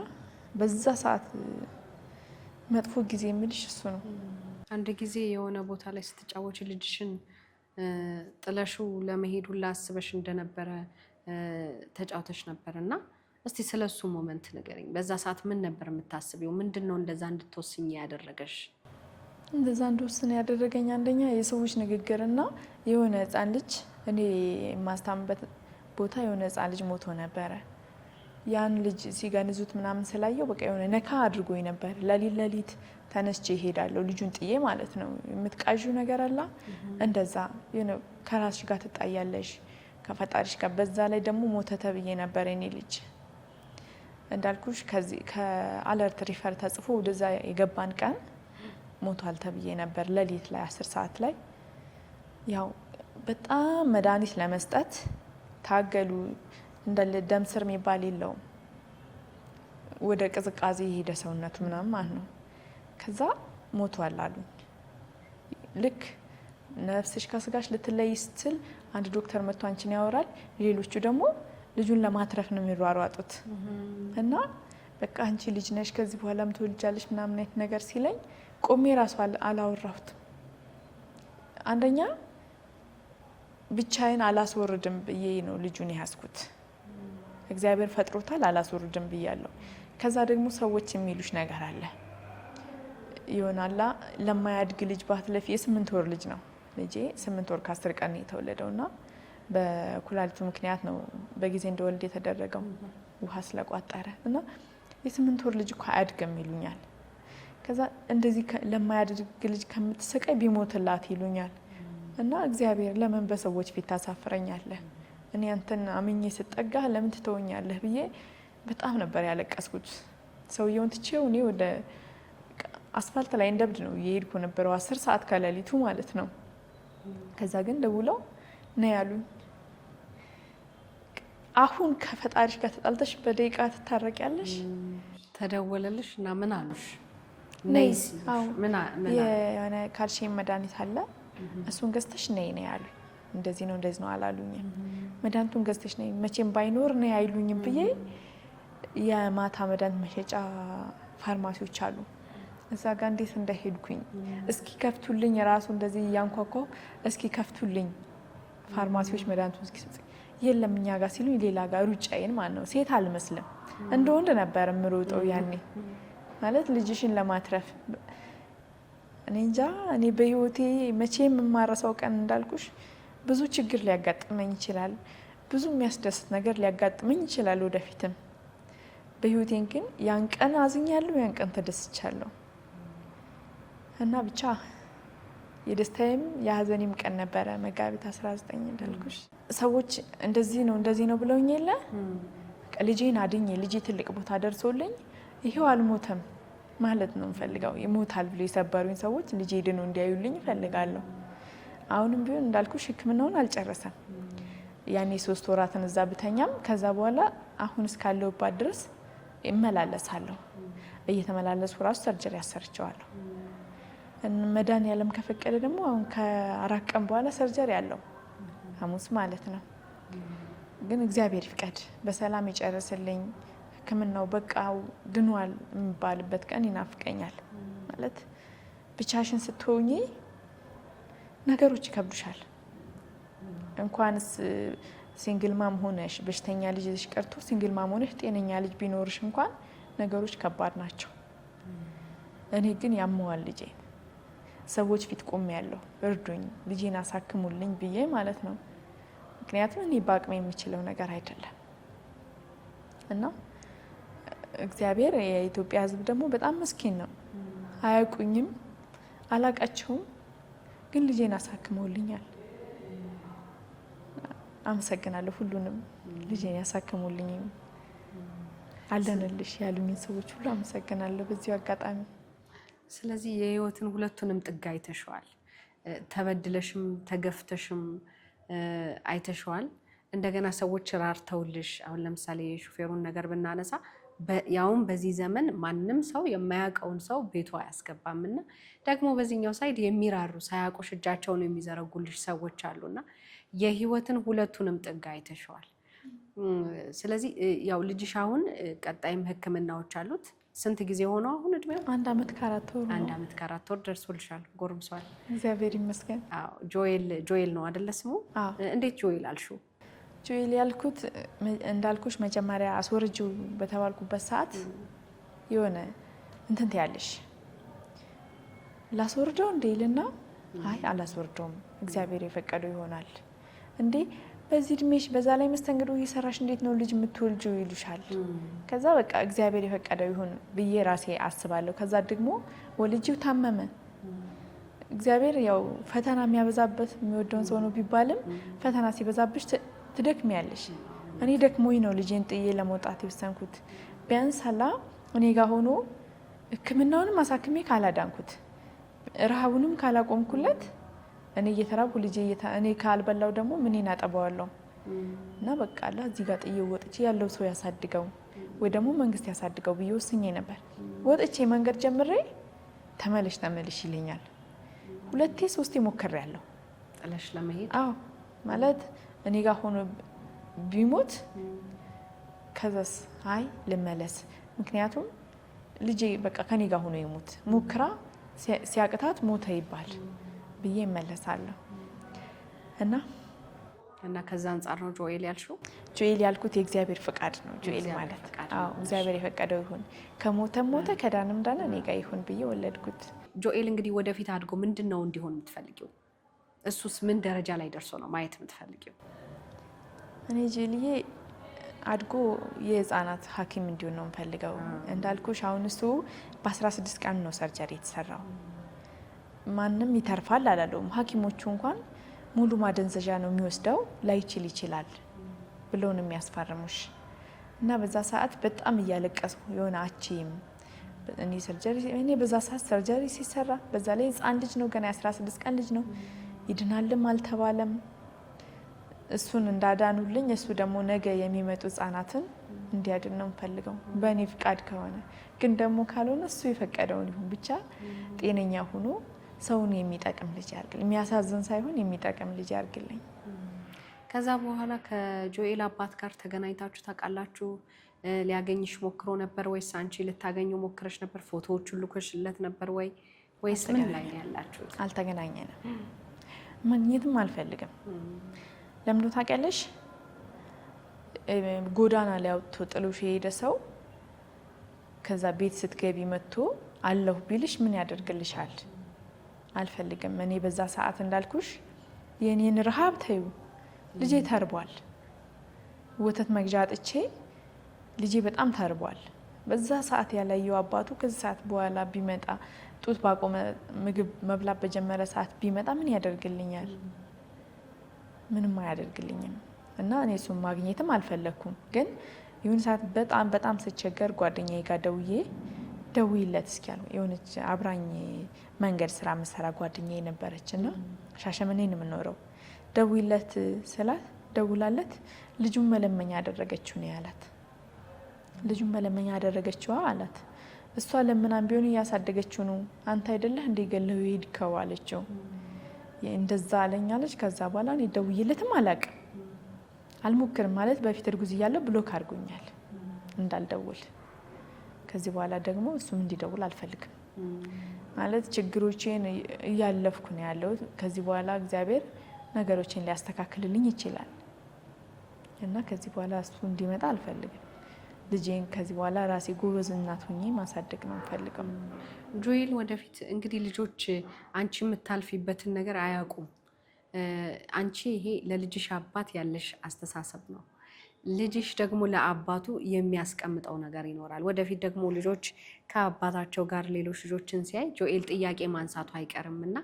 በዛ ሰዓት መጥፎ ጊዜ የምልሽ እሱ ነው። አንድ ጊዜ የሆነ ቦታ ላይ ስትጫወች ልጅሽን ጥለሹ ለመሄድ ሁላ አስበሽ እንደነበረ ተጫውተሽ ነበር እና እስቲ ስለሱ ሞመንት ንገረኝ። በዛ ሰዓት ምን ነበር የምታስቢው? ምንድነው እንደዛ እንድትወስኝ ያደረገሽ? እንደዛ እንድወስን ያደረገኝ አንደኛ የሰዎች ንግግርና የሆነ ህፃን ልጅ እኔ የማስታምበት ቦታ የሆነ ህፃን ልጅ ሞቶ ነበረ። ያን ልጅ ሲገንዙት ምናምን ስላየው በቃ የሆነ ነካ አድርጎኝ ነበር። ለሊት ተነስቼ እሄዳለሁ ልጁን ጥዬ ማለት ነው። የምትቃዡ ነገር አላ እንደዛ ከራስሽ ጋር ትጣያለሽ ከፈጣሪሽ ጋር። በዛ ላይ ደግሞ ሞተ ተብዬ ነበር እኔ ልጅ እንዳልኩሽ ከአለርት ሪፈር ተጽፎ ወደዛ የገባን ቀን ሞቷል ተብዬ ነበር። ለሊት ላይ 10 ሰዓት ላይ ያው በጣም መድኃኒት ለመስጠት ታገሉ። እንዳለ ደም ስር የሚባል የለውም፣ ወደ ቅዝቃዜ የሄደ ሰውነቱ ምናምን ማለት ነው። ከዛ ሞቷል አሉኝ። ልክ ነፍስሽ ከስጋሽ ልትለይ ስትል አንድ ዶክተር መጥቶ አንቺን ያወራል፣ ሌሎቹ ደግሞ ልጁን ለማትረፍ ነው የሚሯሯጡት። እና በቃ አንቺ ልጅ ነሽ ከዚህ በኋላም ትወልጃለሽ ምናምን አይነት ነገር ሲለኝ ቆሜ ራሱ አላወራሁትም። አንደኛ ብቻዬን አላስወርድም ብዬ ነው ልጁን ያስኩት። እግዚአብሔር ፈጥሮታል አላስወርድም ብያለሁ። ከዛ ደግሞ ሰዎች የሚሉሽ ነገር አለ ይሆናላ ለማያድግ ልጅ ባትለፊ። የ8 ወር ልጅ ነው ልጄ፣ 8 ወር ከ10 ቀን የተወለደውና በኩላሊቱ ምክንያት ነው በጊዜ እንደወልድ የተደረገው ውሃ ስለቋጠረ እና የ8 ወር ልጅ እኮ አያድግም ይሉኛል። ከዛ እንደዚህ ለማያድግ ልጅ ከምትሰቃይ ቢሞትላት ይሉኛል። እና እግዚአብሔር ለምን በሰዎች ፊት ታሳፍረኛለህ? እኔ አንተን አምኜ ስጠጋ ለምን ትተወኛለህ ብዬ በጣም ነበር ያለቀስኩት። ሰውየውን ትቼው እኔ ወደ አስፋልት ላይ እንደብድ ነው እየሄድኩ ነበረው 10 ሰዓት ከሌሊቱ ማለት ነው። ከዛ ግን ደውለው ነው ያሉኝ፣ አሁን ከፈጣሪሽ ጋር ተጣልተሽ በደቂቃ ትታረቂያለሽ። ተደወለልሽ እና ምን አሉሽ? ነይስ የሆነ ካልሽየም መድኃኒት አለ እሱን ገዝተሽ ነይ ነው ያሉኝ። እንደዚህ ነው አላሉኝም። መድኃኒቱን ገዝተሽ ነይ መቼም ባይኖር ነው አይሉኝም ብዬ የማታ መድኃኒት መሸጫ ፋርማሲዎች አሉ እዛ ጋር እንዴት እንደሄድኩኝ እስኪ ከፍቱልኝ፣ ራሱ እንደዚህ እያንኳኳው እስኪ ከፍቱልኝ ፋርማሲዎች መድኃኒቱን እስኪ ሰጡኝ። የለም እኛ ጋር ሲሉኝ ሌላ ጋር ሩጫዬን ማለት ነው። ሴት አልመስልም እንደ ወንድ ነበር የምሮጠው ያኔ ማለት ልጅሽን ለማትረፍ። እኔ እንጃ እኔ በህይወቴ መቼም የማረሳው ቀን እንዳልኩሽ ብዙ ችግር ሊያጋጥመኝ ይችላል፣ ብዙ የሚያስደስት ነገር ሊያጋጥመኝ ይችላል ወደፊትም። በህይወቴን ግን ያን ቀን አዝኛለሁ፣ ያን ቀን ተደስቻለሁ። እና ብቻ የደስታዬም የሀዘኔም ቀን ነበረ መጋቢት 19 እንዳልኩሽ። ሰዎች እንደዚህ ነው ብለውኝ የለ ልጄን አድኜ ልጄ ትልቅ ቦታ ደርሶልኝ ይሄው አልሞተም ማለት ነው የምፈልገው። ይሞታል ብሎ የሰበሩኝ ሰዎች ልጄ ድኖ እንዲያዩልኝ እፈልጋለሁ። አሁንም ቢሆን እንዳልኩሽ ሕክምናውን አልጨረሰም። ያኔ 3 ወራትን እዛ ብተኛም ከዛ በኋላ አሁን እስካለሁባት ድረስ እመላለሳለሁ። እየተመላለስኩ ራሱ ሰርጀሪ አሰርቸዋለሁ። መድኃኒዓለም ከፈቀደ ደግሞ አሁን ከ4 ቀን በኋላ ሰርጀሪ አለው፣ ሐሙስ ማለት ነው። ግን እግዚአብሔር ይፍቀድ በሰላም ይጨርስልኝ። ሕክምናው በቃ ድኗል የሚባልበት ቀን ይናፍቀኛል። ማለት ብቻሽን ስትሆኚ ነገሮች ይከብዱሻል። እንኳንስ ሲንግል ማም ሆነሽ በሽተኛ ልጅሽ ቀርቶ ሲንግል ማም ሆነሽ ጤነኛ ልጅ ቢኖርሽ እንኳን ነገሮች ከባድ ናቸው። እኔ ግን ያመዋል ልጄ። ሰዎች ፊት ቆሜ ያለሁ እርዱኝ፣ ልጄን አሳክሙልኝ ብዬ ማለት ነው። ምክንያቱም እኔ በአቅሜ የሚችለው ነገር አይደለም እና እግዚአብሔር የኢትዮጵያ ሕዝብ ደግሞ በጣም ምስኪን ነው። አያውቁኝም፣ አላቃቸውም፣ ግን ልጄን አሳክመውልኛል። አመሰግናለሁ ሁሉንም ልጄን ያሳክሙልኝ አለንልሽ ያሉኝን ሰዎች ሁሉ አመሰግናለሁ በዚሁ አጋጣሚ። ስለዚህ የህይወትን ሁለቱንም ጥግ አይተሽዋል። ተበድለሽም ተገፍተሽም አይተሽዋል። እንደገና ሰዎች ራርተውልሽ፣ አሁን ለምሳሌ የሹፌሩን ነገር ብናነሳ ያውም በዚህ ዘመን ማንም ሰው የማያውቀውን ሰው ቤቱ አያስገባምና ደግሞ በዚህኛው ሳይድ የሚራሩ ሳያውቁሽ እጃቸውን የሚዘረጉልሽ ሰዎች አሉና የህይወትን ሁለቱንም ጥግ አይተሽዋል። ስለዚህ ያው ልጅሽ አሁን ቀጣይም ህክምናዎች አሉት። ስንት ጊዜ ሆኖ አሁን እድሜው? 1 ዓመት ከ4 ወር። 1 ዓመት ከ4 ወር ደርሶልሻል። ጎርምሷል። እግዚአብሔር ይመስገን። አዎ ጆኤል ነው አይደለ ስሙ? እንዴት ጆኤል አልሽው? ጆኤል ያልኩት እንዳልኩሽ መጀመሪያ አስወርጂው በተባልኩበት ሰዓት የሆነ እንትን ትያለሽ ላስወርደው እንዴ ይልና አይ አላስወርደውም እግዚአብሔር የፈቀደው ይሆናል እንዴ በዚህ እድሜሽ በዛ ላይ መስተንግዶ እየሰራሽ እንዴት ነው ልጅ የምትወልጂው ይሉሻል። ከዛ በቃ እግዚአብሔር የፈቀደው ይሁን ብዬ ራሴ አስባለሁ። ከዛ ደግሞ ወልጂው ታመመ። እግዚአብሔር ያው ፈተና የሚያበዛበት የሚወደውን ሰው ነው ቢባልም ፈተና ሲበዛብሽ ትደክሚያለሽ። እኔ ደክሞኝ ነው ልጄን ጥዬ ለመውጣት የወሰንኩት። ቢያንስ አላ እኔ ጋር ሆኖ ሕክምናውንም አሳክሜ ካላዳንኩት ረሃቡንም ካላቆምኩለት እኔ እየተራብኩ ልጄ እኔ ካልበላው ደግሞ ምን እናጠባዋለሁ እና በቃ አላ እዚህ ጋር ጥዬ ወጥቼ ያለው ሰው ያሳድገው ወይ ደግሞ መንግስት ያሳድገው ብዬ ወስኜ ነበር። ወጥቼ መንገድ ጀምሬ ተመለሽ ይለኛል። 2 3 ሞክሬያለሁ ጥለሽ ለመሄድ። አዎ ማለት እኔ ጋር ሆኖ ቢሞት ከዛስ አይ ልመለስ፣ ምክንያቱም ልጄ በቃ ከኔ ጋር ሆኖ ይሞት ሞክራ ሲያቅታት ሞተ ይባል ብዬ እመለሳለሁ። እና ከዛ አንጻር ነው ጆኤል ያልሽው? ጆኤል ያልኩት የእግዚአብሔር ፍቃድ ነው። ጆኤል ማለት አዎ እግዚአብሔር የፈቀደው ይሁን፣ ከሞተም ሞተ ከዳንም ዳነ እኔ ጋር ይሁን ብዬ ወለድኩት። ጆኤል እንግዲህ ወደፊት አድጎ ምንድነው እንዲሆን የምትፈልጊው? እሱስ ምን ደረጃ ላይ ደርሶ ነው ማየት የምትፈልጊው? እኔ ጆኤልዬ አድጎ የህፃናት ሐኪም እንዲሆን ነው የምፈልገው። እንዳልኩሽ አሁን እሱ በ16 ቀን ነው ሰርጀሪ የተሰራው። ማንም ይተርፋል አላለውም። ሐኪሞቹ እንኳን ሙሉ ማደንዘዣ ነው የሚወስደው ላይችል ይችላል ብሎ ነው የሚያስፈርሙሽ። እና በዛ ሰዓት በጣም እያለቀስኩ የሆነ አቺም እኔ በዛ ሰዓት ሰርጀሪ ሲሰራ በዛ ላይ ህፃን ልጅ ነው ገና 16 ቀን ልጅ ነው። ይድናልም አልተባለም። እሱን እንዳዳኑልኝ እሱ ደግሞ ነገ የሚመጡ ህፃናትን እንዲያድን ነው የምፈልገው በእኔ ፍቃድ ከሆነ። ግን ደግሞ ካልሆነ እሱ የፈቀደውን ይሁን ብቻ ጤነኛ ሆኖ ሰውን የሚጠቅም ልጅ ያርግልኝ። የሚያሳዝን ሳይሆን የሚጠቅም ልጅ ያርግልኝ። ከዛ በኋላ ከጆኤል አባት ጋር ተገናኝታችሁ ታውቃላችሁ? ሊያገኝሽ ሞክሮ ነበር ወይስ አንቺ ልታገኙ ሞክረሽ ነበር? ፎቶዎቹን ልኮሽለት ነበር ወይስ ምን ላይ ያላችሁ? አልተገናኘንም። ማግኘትም አልፈልግም። ለምን ታውቂያለሽ? ጎዳና ላይ አውጥቶ ጥሎሽ የሄደ ሰው ከዛ ቤት ስትገቢ መጥቶ አለሁ ቢልሽ ምን ያደርግልሻል? አልፈልግም። እኔ በዛ ሰዓት እንዳልኩሽ የኔን ረሃብ ተዩ ልጄ ተርቧል። ወተት መግዣ አጥቼ ልጄ በጣም ተርቧል። በዛ ሰዓት ያላየው አባቱ ከዚህ ሰዓት በኋላ ቢመጣ ጡት ባቆመ ምግብ መብላት በጀመረ ሰዓት ቢመጣ ምን ያደርግልኛል? ምንም አያደርግልኝም። እና እኔ እሱን ማግኘትም አልፈለኩም። ግን ይሁን ሰዓት በጣም ስቸገር ጓደኛዬ ጋር ደውይለት እስኪ አልኩ። የሆነች አብራኝ መንገድ ስራ መሰራ ጓደኛዬ ነበረች እና ሻሸመኔ ነው የምኖረው። ደውይለት ስላት ደውላለት ልጁን መለመኛ አደረገችው ነው ያላት። ልጁን መለመኛ አደረገችዋ አላት። እሷ ለምናም ቢሆን እያሳደገችው ነው። አንተ አይደለህ እንደ ገለው ይሄድከው አለችው። እንደዛ አለኛለች። ከዛ በኋላ እኔ ደውይለትም አላውቅም አልሞክርም ማለት በፊት እርጉዝ እያለሁ ብሎክ አድርጎኛል እንዳልደውል። ከዚህ በኋላ ደግሞ እሱም እንዲደውል አልፈልግም ማለት ችግሮቼን እያለፍኩ ነው ያለሁት። ከዚህ በኋላ እግዚአብሔር ነገሮችን ሊያስተካክልልኝ ይችላል እና ከዚህ በኋላ እሱ እንዲመጣ አልፈልግም። ልጄን ከዚህ በኋላ ራሴ ጎበዝ እናት ሆኜ ማሳደግ ነው የምፈልገው። ጆኤል ወደፊት እንግዲህ ልጆች አንቺ የምታልፊበትን ነገር አያውቁም። አንቺ ይሄ ለልጅሽ አባት ያለሽ አስተሳሰብ ነው። ልጅሽ ደግሞ ለአባቱ የሚያስቀምጠው ነገር ይኖራል። ወደፊት ደግሞ ልጆች ከአባታቸው ጋር ሌሎች ልጆችን ሲያይ ጆኤል ጥያቄ ማንሳቱ አይቀርም እና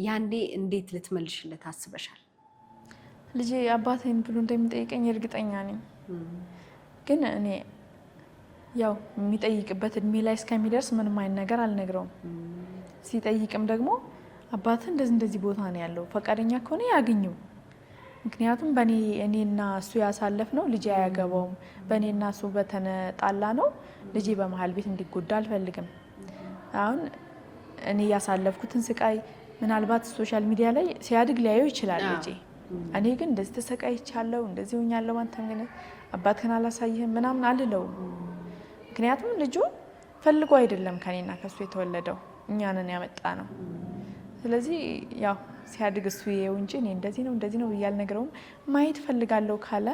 ያንዴ እንዴት ልትመልሽለት አስበሻል? ልጄ አባቴን ብሎ እንደሚጠይቀኝ እርግጠኛ ነኝ። ግን እኔ ያው የሚጠይቅበት እድሜ ላይ እስከሚደርስ ምንም አይነት ነገር አልነግረውም። ሲጠይቅም ደግሞ አባት እንደዚህ ቦታ ነው ያለው ፈቃደኛ ከሆነ ያገኘው። ምክንያቱም እኔና እሱ ያሳለፍ ነው ልጄ አያገባውም። በእኔና እሱ በተነጣላ ነው ልጄ በመሀል ቤት እንዲጎዳ አልፈልግም። አሁን እኔ ያሳለፍኩትን ስቃይ ምናልባት ሶሻል ሚዲያ ላይ ሲያድግ ሊያየው ይችላል ልጄ። እኔ ግን እንደዚህ ተሰቃይቻለሁ እንደዚህ ሆኛለሁ አንተም ግን አባትህን አላሳይህም ምናምን አልለውም። ምክንያቱም ልጁ ፈልጎ አይደለም ከኔና ከሱ የተወለደው እኛንን ያመጣ ነው። ስለዚህ ያው ሲያድግ እሱ ይሄው እንጂ እኔ እንደዚህ ነው ብዬ አልነግረውም። ማየት ፈልጋለሁ ካለ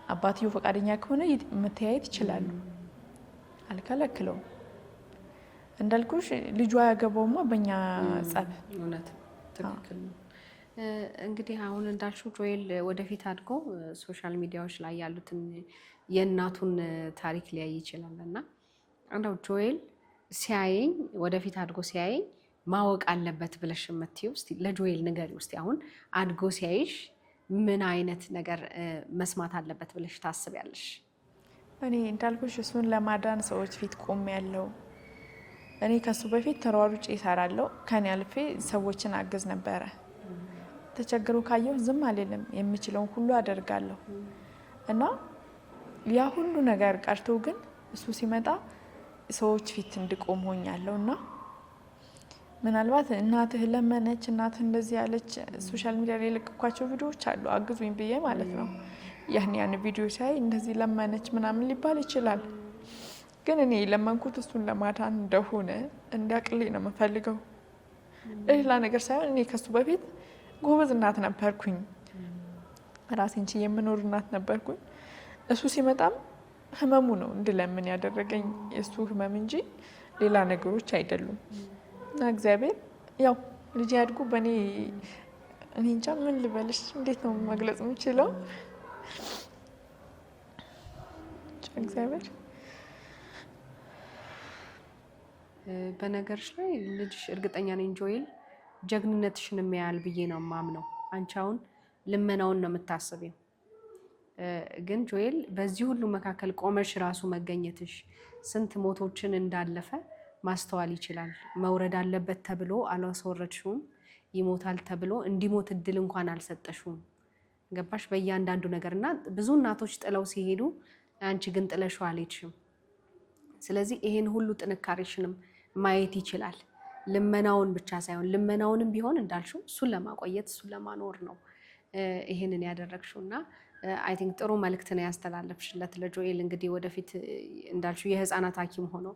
አባትየው ፈቃደኛ ከሆነ መተያየት ይችላሉ፣ አልከለክለውም። እንዳልኩሽ ልጁ አያገባውማ በእኛ ጸብ። እውነት ትክክል ነው። እንግዲህ አሁን እንዳልሽው ጆኤል ወደፊት አድጎ ሶሻል ሚዲያዎች ላይ ያሉትን የእናቱን ታሪክ ሊያይ ይችላል እና እንደው ጆኤል ሲያየኝ ወደፊት አድጎ ሲያየኝ ማወቅ አለበት ብለሽ የምትይው እስቲ ለጆኤል ንገሪ ውስጥ አሁን አድጎ ሲያይሽ ምን አይነት ነገር መስማት አለበት ብለሽ ታስቢያለሽ? እኔ እንዳልኩሽ እሱን ለማዳን ሰዎች ፊት ቆም ያለው እኔ ከሱ በፊት ተሯሩጬ እሰራለሁ። ከኔ አልፌ ሰዎችን አግዝ ነበረ። ተቸግሮ ካየሁ ዝም አልልም፣ የምችለውን ሁሉ አደርጋለሁ እና ያ ሁሉ ነገር ቀርቶ ግን እሱ ሲመጣ ሰዎች ፊት እንድቆም ሆኛለሁ እና ምናልባት እናትህ ለመነች እናትህ እንደዚህ ያለች ሶሻል ሚዲያ ላይ የለቀኳቸው ቪዲዮዎች አሉ አግዙኝ ብዬ ማለት ነው። ያን ቪዲዮ ሳይ እንደዚህ ለመነች ምናምን ሊባል ይችላል። ግን እኔ ለመንኩት እሱን ለማዳን እንደሆነ እንዲያቅልኝ ነው የምፈልገው። ሌላ ነገር ሳይሆን እኔ ከሱ በፊት ጎበዝ እናት ነበርኩኝ፣ ራሴን ችዬ የምኖር እናት ነበርኩኝ። እሱ ሲመጣም ህመሙ ነው እንድለምን ያደረገኝ የእሱ ህመም እንጂ ሌላ ነገሮች አይደሉም። እና እግዚአብሔር ያው ልጅ ያድጉ በእኔ እኔ እንጃ ምን ልበልሽ፣ እንዴት ነው መግለጽ የምችለው? እግዚአብሔር በነገርሽ ላይ ልጅሽ እርግጠኛ ነኝ ጆኤል ጀግንነትሽን የሚያያል ብዬ ነው የማምነው። አንቺ አሁን ልመናውን ነው የምታስቢው፣ ግን ጆኤል በዚህ ሁሉ መካከል ቆመሽ ራሱ መገኘትሽ ስንት ሞቶችን እንዳለፈ ማስተዋል ይችላል። መውረድ አለበት ተብሎ አላስወረድሽውም፣ ይሞታል ተብሎ እንዲሞት እድል እንኳን አልሰጠሽውም። ገባሽ? በእያንዳንዱ ነገር እና ብዙ እናቶች ጥለው ሲሄዱ አንቺ ግን ጥለሽው አልሄድሽም። ስለዚህ ይሄን ሁሉ ጥንካሬሽንም ማየት ይችላል። ልመናውን ብቻ ሳይሆን ልመናውንም ቢሆን እንዳልሽው እሱን ለማቆየት እሱን ለማኖር ነው ይሄንን ያደረግሽው እና አይ ቲንክ ጥሩ መልእክት ነው ያስተላለፍሽለት ለጆኤል። እንግዲህ ወደፊት እንዳልሽው የህፃናት ሐኪም ሆኖ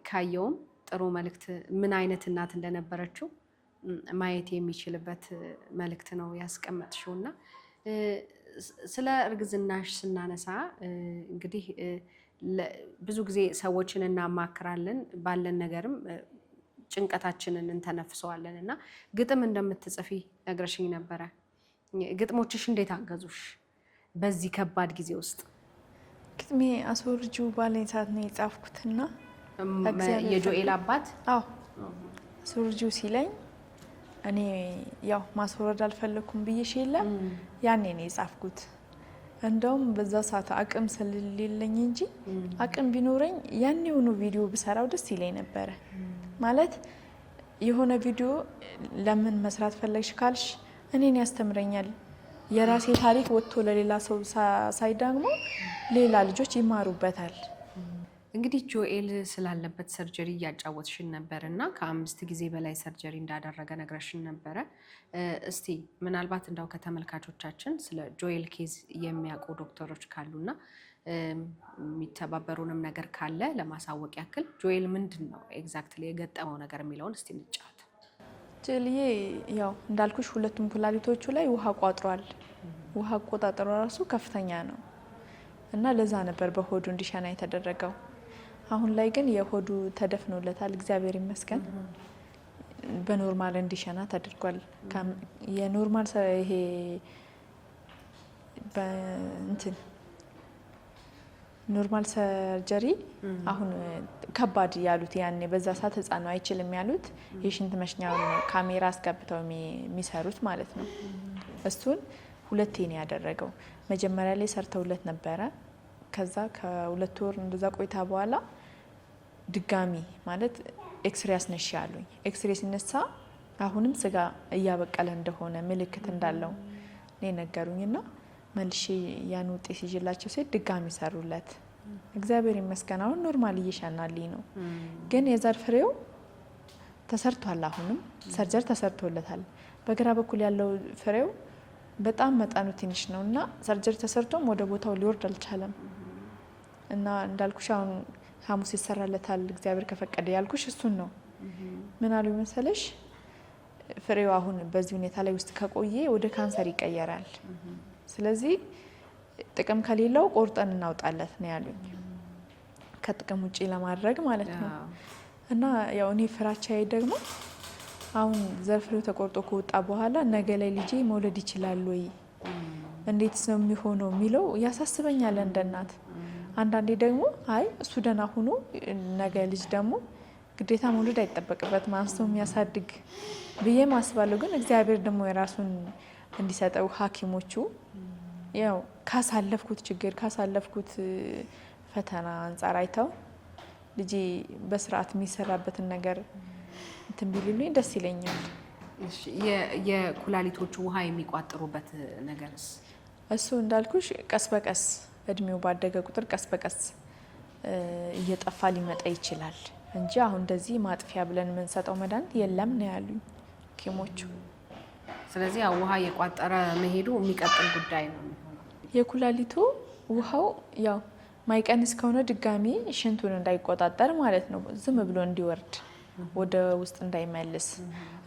ካየውም ጥሩ መልእክት ምን አይነት እናት እንደነበረችው ማየት የሚችልበት መልእክት ነው ያስቀመጥሽው እና ስለ እርግዝናሽ ስናነሳ እንግዲህ ብዙ ጊዜ ሰዎችን እናማክራለን፣ ባለን ነገርም ጭንቀታችንን እንተነፍሰዋለን እና ግጥም እንደምትጽፊ ነግረሽኝ ነበረ። ግጥሞችሽ እንዴት አገዙሽ በዚህ ከባድ ጊዜ ውስጥ? ግጥሜ አስወርጁ ባለኝ ሰዓት ነው የጻፍኩትና የጆኤል አባት አዎ አስወርጁ ሲለኝ እኔ ያው ማስወረድ አልፈለኩም ብዬሽ የለም ያኔ ነው የጻፍኩት። እንደውም በዛ ሰዓት አቅም ስለሌለኝ እንጂ አቅም ቢኖረኝ ያኔውኑ ቪዲዮ ብሰራው ደስ ይለኝ ነበረ። ማለት የሆነ ቪዲዮ ለምን መስራት ፈለግሽ ካልሽ እኔን ያስተምረኛል። የራሴ ታሪክ ወጥቶ ለሌላ ሰው ሳይዳግሞ ሌላ ልጆች ይማሩበታል። እንግዲህ ጆኤል ስላለበት ሰርጀሪ እያጫወትሽን ነበር እና ከ5 ጊዜ በላይ ሰርጀሪ እንዳደረገ ነግረሽን ነበረ። እስቲ ምናልባት እንዳው ከተመልካቾቻችን ስለ ጆኤል ኬዝ የሚያውቁ ዶክተሮች ካሉና የሚተባበሩንም ነገር ካለ ለማሳወቅ ያክል ጆኤል ምንድን ነው ኤግዛክትሊ የገጠመው ነገር የሚለውን እስቲ እንጫወት። ጆኤልዬ ያው እንዳልኩሽ ሁለቱም ኩላሊቶቹ ላይ ውሃ ቋጥሯል። ውሃ አቆጣጠሩ ራሱ ከፍተኛ ነው እና ለዛ ነበር በሆዱ እንዲሸና የተደረገው። አሁን ላይ ግን የሆዱ ተደፍኖለታል እግዚአብሔር ይመስገን። በኖርማል እንዲሸና ተደርጓል። የኖርማል ይሄ በእንትን ኖርማል ሰርጀሪ አሁን ከባድ ያሉት ያኔ በዛ ሰዓት ህፃኑ አይችልም ያሉት የሽንት መሽኛውን ካሜራ አስገብተው የሚሰሩት ማለት ነው። እሱን 2 ነው ያደረገው። መጀመሪያ ላይ ሰርተውለት ነበረ። ከዛ ከ2 ወር እንደዛ ቆይታ በኋላ ድጋሚ ማለት ኤክስሬ አስነሽ ያሉኝ። ኤክስሬ ሲነሳ አሁንም ስጋ እያበቀለ እንደሆነ ምልክት እንዳለው ነው ነገሩኝና መልሼ ያን ውጤት ይዤላቸው ሲል ድጋሚ ሰሩለት። እግዚአብሔር ይመስገን አሁን ኖርማል እየሻናልኝ ነው። ግን የዘር ፍሬው ተሰርቷል። አሁንም ሰርጀሪ ተሰርቶለታል። በግራ በኩል ያለው ፍሬው በጣም መጠኑ ትንሽ ነውና ሰርጀሪ ተሰርቶም ወደ ቦታው ሊወርድ አልቻለም። እና እንዳልኩሽ አሁን ሐሙስ ይሰራለታል እግዚአብሔር ከፈቀደ ያልኩሽ እሱን ነው። ምን አሉ መሰለሽ ፍሬው አሁን በዚህ ሁኔታ ላይ ውስጥ ከቆየ ወደ ካንሰር ይቀየራል። ስለዚህ ጥቅም ከሌለው ቆርጠን እናውጣለት ነው ያሉኝ። ከጥቅም ውጪ ለማድረግ ማለት ነው። እና ያው እኔ ፍራቻዬ ደግሞ አሁን ዘር ፍሬው ተቆርጦ ከወጣ በኋላ ነገ ላይ ልጄ መውለድ ይችላል ወይ እንዴትስ ነው የሚሆነው የሚለው ያሳስበኛል እንደ እናት። አንዳንዴ ደግሞ አይ እሱ ደህና ሆኖ ነገ ልጅ ደግሞ ግዴታ መውለድ አይጠበቅበትም አንስቶ የሚያሳድግ ብዬ ማስባለሁ። ግን እግዚአብሔር ደግሞ የራሱን እንዲሰጠው ሐኪሞቹ ያው ካሳለፍኩት ችግር ካሳለፍኩት ፈተና አንጻር አይተው ልጄ በስርዓት የሚሰራበትን ነገር እንትን ቢሉልኝ ደስ ይለኛል። የኩላሊቶቹ ውሃ የሚቋጥሩበት ነገርስ? እሱ እንዳልኩሽ ቀስ በቀስ እድሜው ባደገ ቁጥር ቀስ በቀስ እየጠፋ ሊመጣ ይችላል እንጂ አሁን እንደዚህ ማጥፊያ ብለን የምንሰጠው መድኃኒት የለም ነው ያሉኝ ሐኪሞቹ። ስለዚህ ውሃ የቋጠረ መሄዱ የሚቀጥል ጉዳይ ነው። የኩላሊቱ ውሃው ያው ማይቀንስ ከሆነ ድጋሚ ሽንቱን እንዳይቆጣጠር ማለት ነው፣ ዝም ብሎ እንዲወርድ ወደ ውስጥ እንዳይመልስ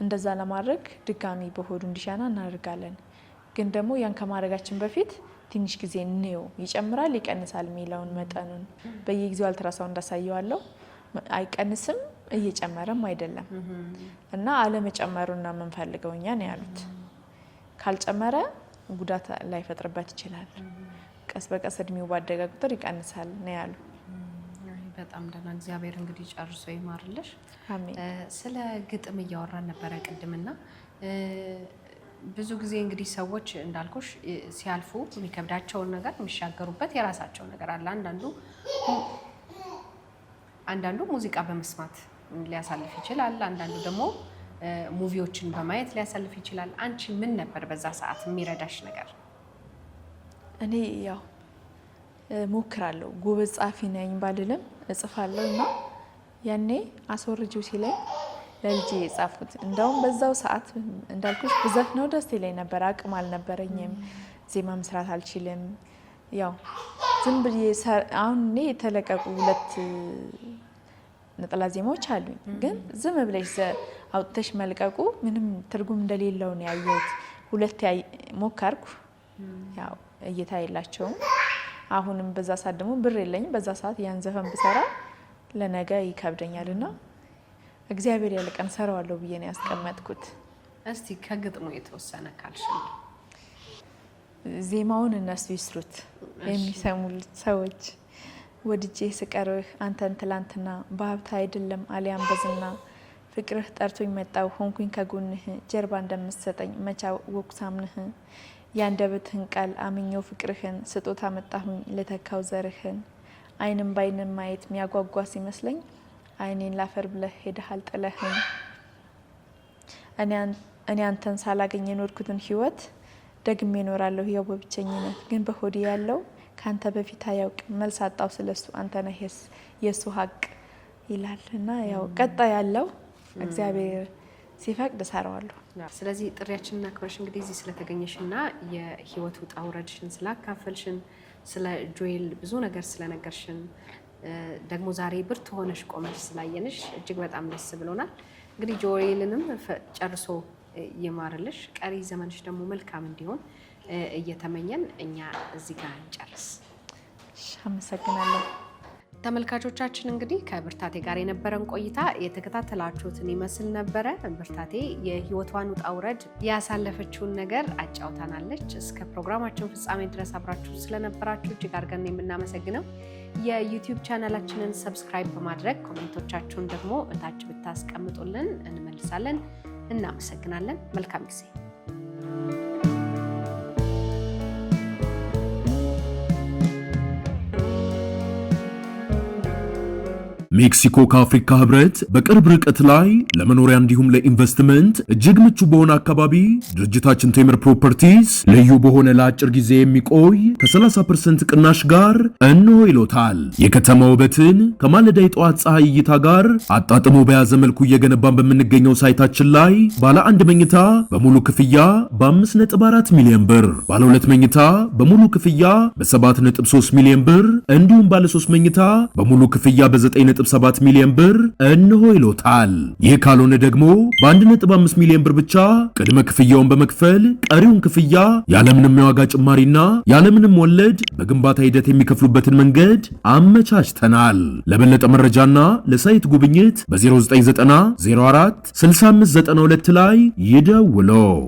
እንደዛ ለማድረግ ድጋሚ በሆዱ እንዲሻና እናደርጋለን። ግን ደግሞ ያን ከማድረጋችን በፊት ትንሽ ጊዜ እንየው ይጨምራል ይቀንሳል የሚለውን መጠኑን በየጊዜው አልትራሳውንድ እንዳሳየዋለሁ። አይቀንስም እየጨመረም አይደለም እና አለመጨመሩን ነው የምንፈልገው እኛ ነው ያሉት። ካልጨመረ ጉዳት ላይፈጥርበት ይችላል። ቀስ በቀስ እድሜው ባደገ ቁጥር ይቀንሳል ነው ያሉ። በጣም ደህና። እግዚአብሔር እንግዲህ ጨርሶ ይማርልሽ። አሜን። ስለ ግጥም እያወራን ነበረ ቅድምና ብዙ ጊዜ እንግዲህ ሰዎች እንዳልኩሽ ሲያልፉ የሚከብዳቸውን ነገር የሚሻገሩበት የራሳቸው ነገር አለ። አንዳንዱ ሙዚቃ በመስማት ሊያሳልፍ ይችላል። አንዳንዱ ደግሞ ሙቪዎችን በማየት ሊያሳልፍ ይችላል። አንቺ ምን ነበር በዛ ሰዓት የሚረዳሽ ነገር? እኔ ያው ሞክራለሁ፣ ጎበዝ ጻፊ ነኝ ባልልም እጽፋለሁ እና ያኔ አስወርጂው ሲለኝ ለልጄ የጻፍኩት እንደውም በዛው ሰዓት እንዳልኩሽ ብዘፍ ነው ደስ ይለኝ ነበር። አቅም አልነበረኝም፣ ዜማ መስራት አልችልም። ያው ዝም ብዬ አሁን እኔ የተለቀቁ 2 ነጠላ ዜማዎች አሉኝ፣ ግን ዝም ብለሽ አውጥተሽ መልቀቁ ምንም ትርጉም እንደሌለው ነው ያየሁት። 2 ሞከርኩ፣ ያው እይታ የላቸውም። አሁንም በዛ ሰዓት ደግሞ ብር የለኝም። በዛ ሰዓት ያን ዘፈን ብሰራ ለነገ ይከብደኛልና እግዚአብሔር ያለቀን ሰራዋለሁ ብዬ ነው ያስቀመጥኩት። እስቲ ከግጥሙ የተወሰነ ካልሽ። ዜማውን እነሱ ይስሩት የሚሰሙት ሰዎች። ወድጄ ስቀርህ አንተን ትላንትና በሀብት አይደለም አሊያም በዝና ፍቅርህ ጠርቶኝ መጣው ሆንኩኝ ከጎንህ ጀርባ እንደምትሰጠኝ መቻው ወኩሳምንህ ያንደበትህን ቃል አምኜው ፍቅርህን ስጦታ መጣሁኝ ለተካው ዘርህን አይንም ባይንም ማየት ሚያጓጓ ሲመስለኝ አይኔን ላፈር ብለህ ሄደሃል ጥለህን እኔ አንተን ሳላገኝ የኖርኩትን ህይወት ደግሜ እኖራለሁ ያው በብቸኝነት ግን በሆዴ ያለው ካንተ በፊት አያውቅ መልስ አጣው ስለሱ አንተ ነህ የሱ ሀቅ ይላልና ያው ቀጣ ያለው እግዚአብሔር ሲፈቅድ ሰራዋለሁ። ስለዚህ ጥሪያችንና ክብርሽ እንግዲህ እዚህ ስለተገኘሽና የህይወት ውጣ ውረድሽን ስላካፈልሽን ስለ ጆኤል ብዙ ነገር ስለነገርሽን ደግሞ ዛሬ ብርቱ ሆነሽ ቆመሽ ስላየንሽ እጅግ በጣም ደስ ብሎናል። እንግዲህ ጆኤልንም ጨርሶ ይማርልሽ ቀሪ ዘመንሽ ደግሞ መልካም እንዲሆን እየተመኘን እኛ እዚህ ጋር እንጨርስ። አመሰግናለሁ። ተመልካቾቻችን እንግዲህ ከብርታቴ ጋር የነበረን ቆይታ የተከታተላችሁትን ይመስል ነበረ። ብርታቴ የህይወቷን ውጣ ውረድ ያሳለፈችውን ነገር አጫውታናለች። እስከ ፕሮግራማችን ፍጻሜ ድረስ አብራችሁ ስለነበራችሁ እጅግ አድርገን የምናመሰግነው። የዩቲዩብ ቻናላችንን ሰብስክራይብ በማድረግ ኮሜንቶቻችሁን ደግሞ እታች ብታስቀምጡልን እንመልሳለን። እናመሰግናለን። መልካም ጊዜ። ሜክሲኮ ከአፍሪካ ህብረት በቅርብ ርቀት ላይ ለመኖሪያ እንዲሁም ለኢንቨስትመንት እጅግ ምቹ በሆነ አካባቢ ድርጅታችን ቴምር ፕሮፐርቲስ ልዩ በሆነ ለአጭር ጊዜ የሚቆይ ከ30% ቅናሽ ጋር እንሆ ይሎታል። የከተማ ውበትን ከማለዳ የጠዋት ፀሐይ እይታ ጋር አጣጥሞ በያዘ መልኩ እየገነባን በምንገኘው ሳይታችን ላይ ባለ 1 መኝታ በሙሉ ክፍያ በ5.4 ሚሊዮን ብር፣ ባለ 2 መኝታ በሙሉ ክፍያ በ7.3 ሚሊዮን ብር እንዲሁም ባለ 3 መኝታ በሙሉ ክፍያ በ9 7 ሚሊዮን ብር እንሆ ይሎታል። ይህ ካልሆነ ደግሞ በ1.5 ሚሊዮን ብር ብቻ ቅድመ ክፍያውን በመክፈል ቀሪውን ክፍያ ያለምንም የዋጋ ጭማሪና ያለምንም ወለድ በግንባታ ሂደት የሚከፍሉበትን መንገድ አመቻችተናል። ለበለጠ መረጃና ለሳይት ጉብኝት በ0990 04 6592 ላይ ይደውሉ።